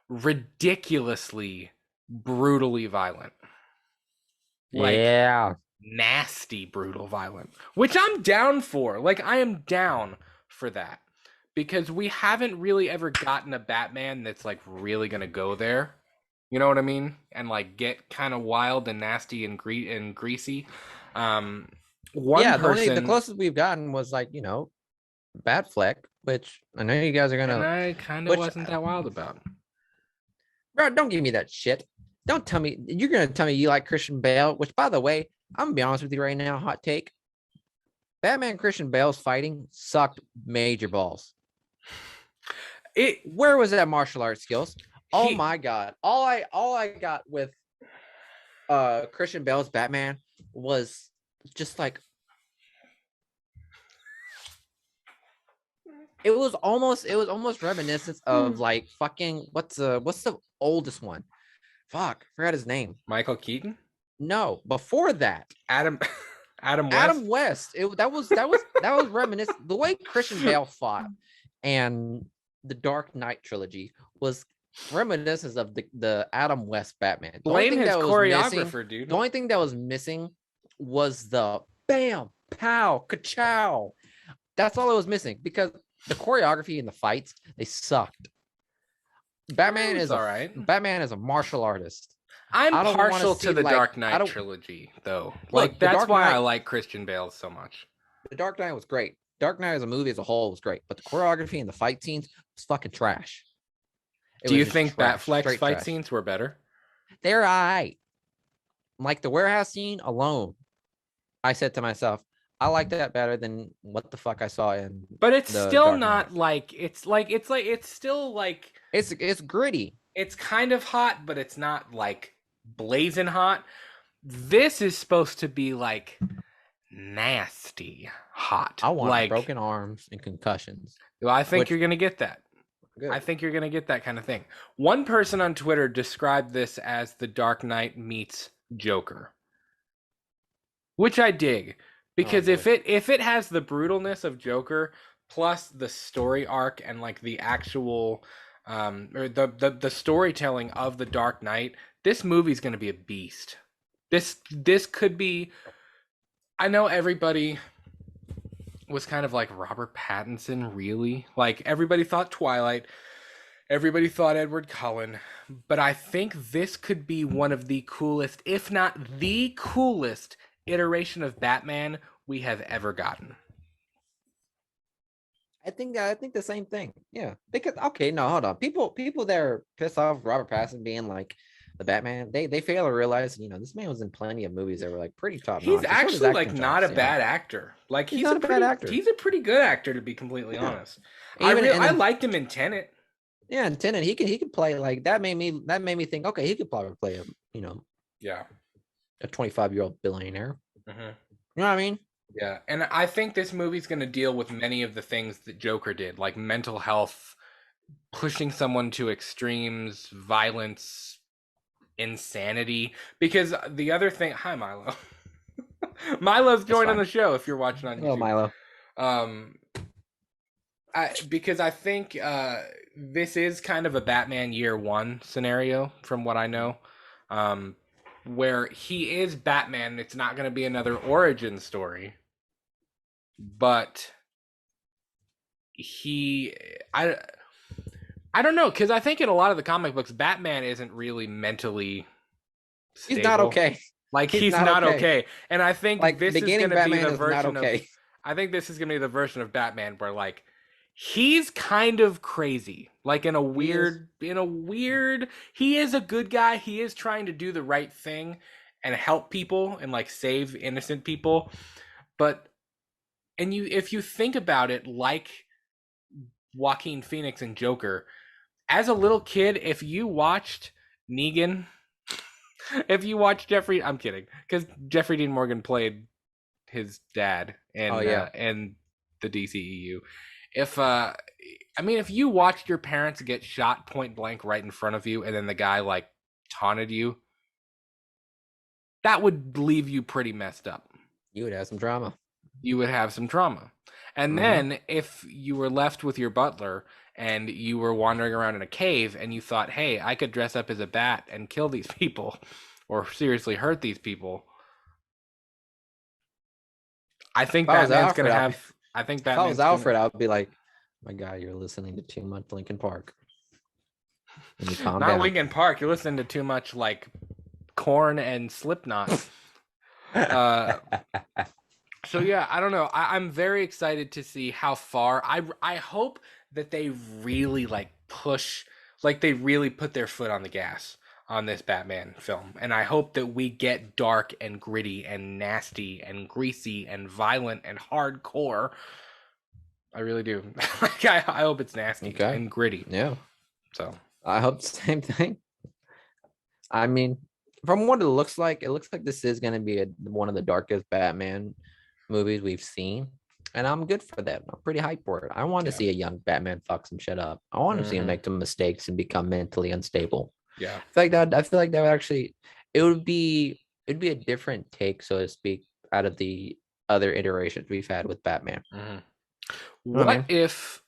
ridiculously, brutally violent. Like, Yeah. nasty, brutal, violent, which I'm down for. Like, I am down for that because we haven't really ever gotten a Batman that's like really gonna go there. You know what I mean? And like get kind of wild and nasty and greasy. One Yeah, the person, closest we've gotten was like, Batfleck, which I know you guys are and gonna I kind of which wasn't that wild about. bro, don't give me that shit. Don't tell me you're gonna tell me you like Christian Bale, which by the way, I'm gonna be honest with you right now, hot take. Batman Christian Bale's fighting sucked major balls. It Where was that martial arts skills? Oh he my god. All I got with Christian Bale's Batman was just like it was almost reminiscent of like fucking what's the oldest one? Fuck, forgot his name. Michael Keaton, No, before that, Adam Adam West. Adam West. That was reminiscent. The way Christian Bale fought and the Dark Knight trilogy was reminiscent of the Adam West Batman. The only Blame thing his that was missing, choreographer, dude. the only thing that was missing was the bam, pow, ka-chow. That's all it was missing because the choreography and the fights, they sucked. Batman It's is all right. Batman is a martial artist. I'm I don't wanna partial see, to the like, Dark I Knight don't- trilogy, though. Look, Like The that's Dark why I Knight- like Christian Bale so much. The Dark Knight was great. Dark Knight as a movie as a whole was great, but the choreography and the fight scenes was fucking trash. It Do was you just think trash, Batfleck's straight fight trash. scenes were better? They're I like the warehouse scene alone. I said to myself, I like that better than what the fuck I saw in But it's the still Dark Knight. not like it's still like It's gritty. it's kind of hot, but it's not like blazing hot. This is supposed to be like nasty hot. I want Like, broken arms and concussions, well, I think which you're gonna get that. I good. think you're gonna get that kind of thing. One person on Twitter described this as the Dark Knight meets Joker, which I dig Oh because boy. if it has the brutalness of Joker plus the story arc and like the actual or the storytelling of the Dark Knight, this movie's gonna be a beast. This could be. I know everybody was kind of like Robert Pattinson, really. Like everybody thought Twilight, everybody thought Edward Cullen, but I think this could be one of the coolest, if not the coolest, iteration of Batman we have ever gotten. I think the same thing. Yeah. Because okay, no, hold on. People that are pissed off Robert Pattinson being like the Batman, they fail to realize, this man was in plenty of movies that were like pretty top He's notch. And so does actually like acting not a chops. Yeah. bad actor. Like He's not a bad actor. he's a pretty good actor, to be completely Yeah. honest. Even I in liked him in Tenet. yeah, and Tenet, he could play like that made me think, okay, he could probably play Yeah. a 25-year-old billionaire. Hmm. You know what I mean? Yeah, and I think this movie's going to deal with many of the things that Joker did, like mental health, pushing someone to extremes, violence, insanity. Because the other thing, hi Milo, Milo's That's joining fine. the show if you're watching on Hello, YouTube. Milo. Um, because I think this is kind of a Batman Year One scenario, from what I know, um, where he is Batman. It's not going to be another origin story, but he, I don't know, because I think in a lot of the comic books, Batman isn't really mentally He's not stable. okay. Like He's he's not not okay. okay. And I think Like this is beginning gonna be Batman the is not version of okay. I think this is gonna be the version of Batman where like he's kind of crazy. Like He is. in a weird he is a good guy. He is trying to do the right thing and help people and like save innocent people. But and you if you think about it like Joaquin Phoenix and Joker, as a little kid, if you watched Negan, if you watched Jeffrey, I'm kidding, because Jeffrey Dean Morgan played his dad Oh yeah. in the DCEU. If I mean, if you watched your parents get shot point blank right in front of you, and then the guy like taunted you, that would leave you pretty messed up. You would have some drama. You would have some trauma. And Mm-hmm. then if you were left with your butler and you were wandering around in a cave and you thought, hey, I could dress up as a bat and kill these people or seriously hurt these people, I think If I was Batman's Alfred, gonna have. I think if I was Batman's Alfred, gonna. I would be like, my guy, you're listening to too much Linkin Park. Let me calm Not down. Linkin Park. You're listening to too much like Corn and Slipknot. Uh, so yeah, I don't know. I'm very excited to see how far. I hope that they really like push, like they really put their foot on the gas on this Batman film, and I hope that we get dark and gritty and nasty and greasy and violent and hardcore. I really do. Like I hope it's nasty Okay. and gritty. Yeah. So I hope the same thing. I mean, from what it looks like this is going to be one of the darkest Batman movies we've seen. And I'm good for that. I'm pretty hyped for it. I want to yeah, see a young Batman fuck some shit up. I want to see him hmm make some mistakes and become mentally unstable. yeah. I feel like that would actually it'd be a different take, so to speak, out of the other iterations we've had with Batman. hmm You know what I What mean? if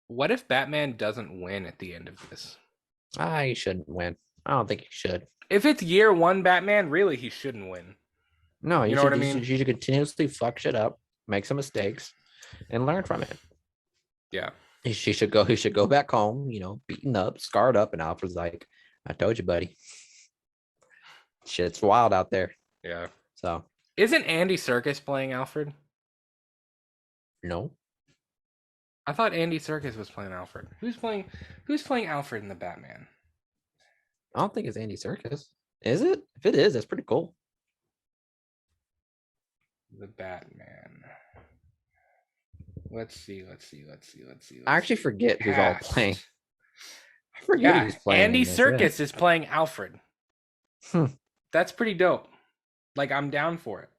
what if Batman doesn't win at the end of this? He shouldn't win. I don't think he should. If it's year one Batman, really he shouldn't win. No, You know what I mean? you should continuously fuck shit up, make some mistakes, and learn from it. Yeah. He should go back home, beaten up, scarred up, and Alfred's like, I told you, buddy. Shit's wild out there. Yeah. So Isn't Andy Serkis playing Alfred? No, I thought Andy Serkis was playing Alfred. Who's playing Alfred in the Batman? I don't think it's Andy Serkis. Is it? If it is, that's pretty cool. The Batman. Let's see. I actually forget who's all Cast. playing. I forget who's playing. Andy in this, Serkis is playing Alfred. Hmm. That's pretty dope. Like, I'm down for it.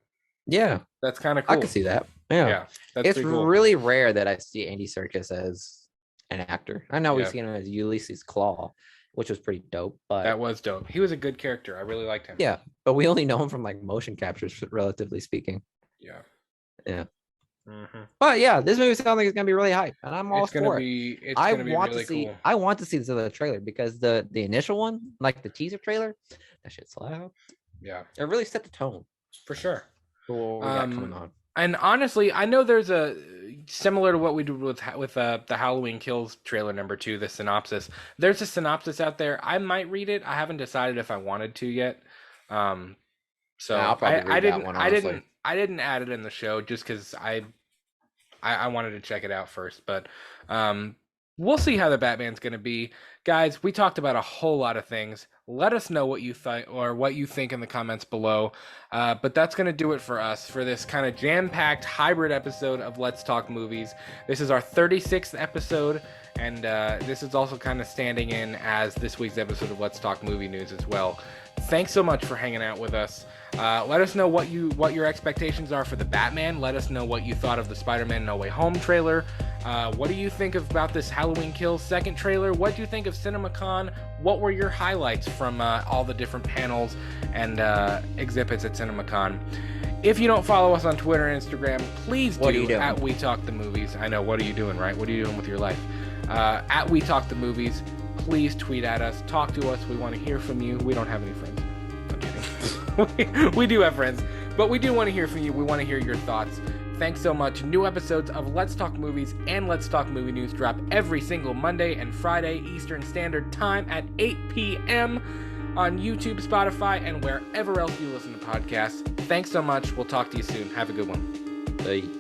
Yeah, That's kind of cool. I can see that. Yeah, that's it's pretty cool. really rare that I see Andy Serkis as an actor. I know we've Yeah. seen him as Ulysses Claw, which was pretty dope. But That was dope. He was a good character. I really liked him. yeah, but we only know him from like motion captures, relatively speaking. Yeah. Yeah. Mm-hmm. But yeah, this movie sounds like it's gonna be really hype, and I'm all It's gonna for it. be. It's I gonna be want really to see. cool. I want to see this other trailer because the initial one, like the teaser trailer, that shit slapped. Yeah, It really set the tone for sure. for what we got coming on. And honestly, I know there's a similar to what we did with the Halloween Kills trailer #2, the synopsis. There's a synopsis out there. I might read it. I haven't decided if I wanted to yet. So Yeah, I'll probably read that one, honestly. I didn't add it in the show just because I wanted to check it out first. But we'll see how the Batman's going to be. Guys, we talked about a whole lot of things. Let us know what you think or what you think in the comments below. But that's going to do it for us for this kind of jam-packed hybrid episode of Let's Talk Movies. This is our 36th episode, and this is also kind of standing in as this week's episode of Let's Talk Movie News as well. Thanks so much for hanging out with us. Let us know what your expectations are for the Batman. Let us know what you thought of the Spider-Man No Way Home trailer. What do you think about this Halloween Kills second trailer? What do you think of CinemaCon? What were your highlights from all the different panels and exhibits at CinemaCon? If you don't follow us on Twitter and Instagram, please do at We Talk the Movies. I know, what are you doing, right? What are you doing with your life? At We Talk the Movies. Please tweet at us. Talk to us. We want to hear from you. We don't have any friends. I'm kidding. we do have friends, but we do want to hear from you. We want to hear your thoughts. Thanks so much. New episodes of Let's Talk Movies and Let's Talk Movie News drop every single Monday and Friday Eastern Standard Time at 8 p.m. on YouTube, Spotify, and wherever else you listen to podcasts. Thanks so much. We'll talk to you soon. Have a good one. Bye.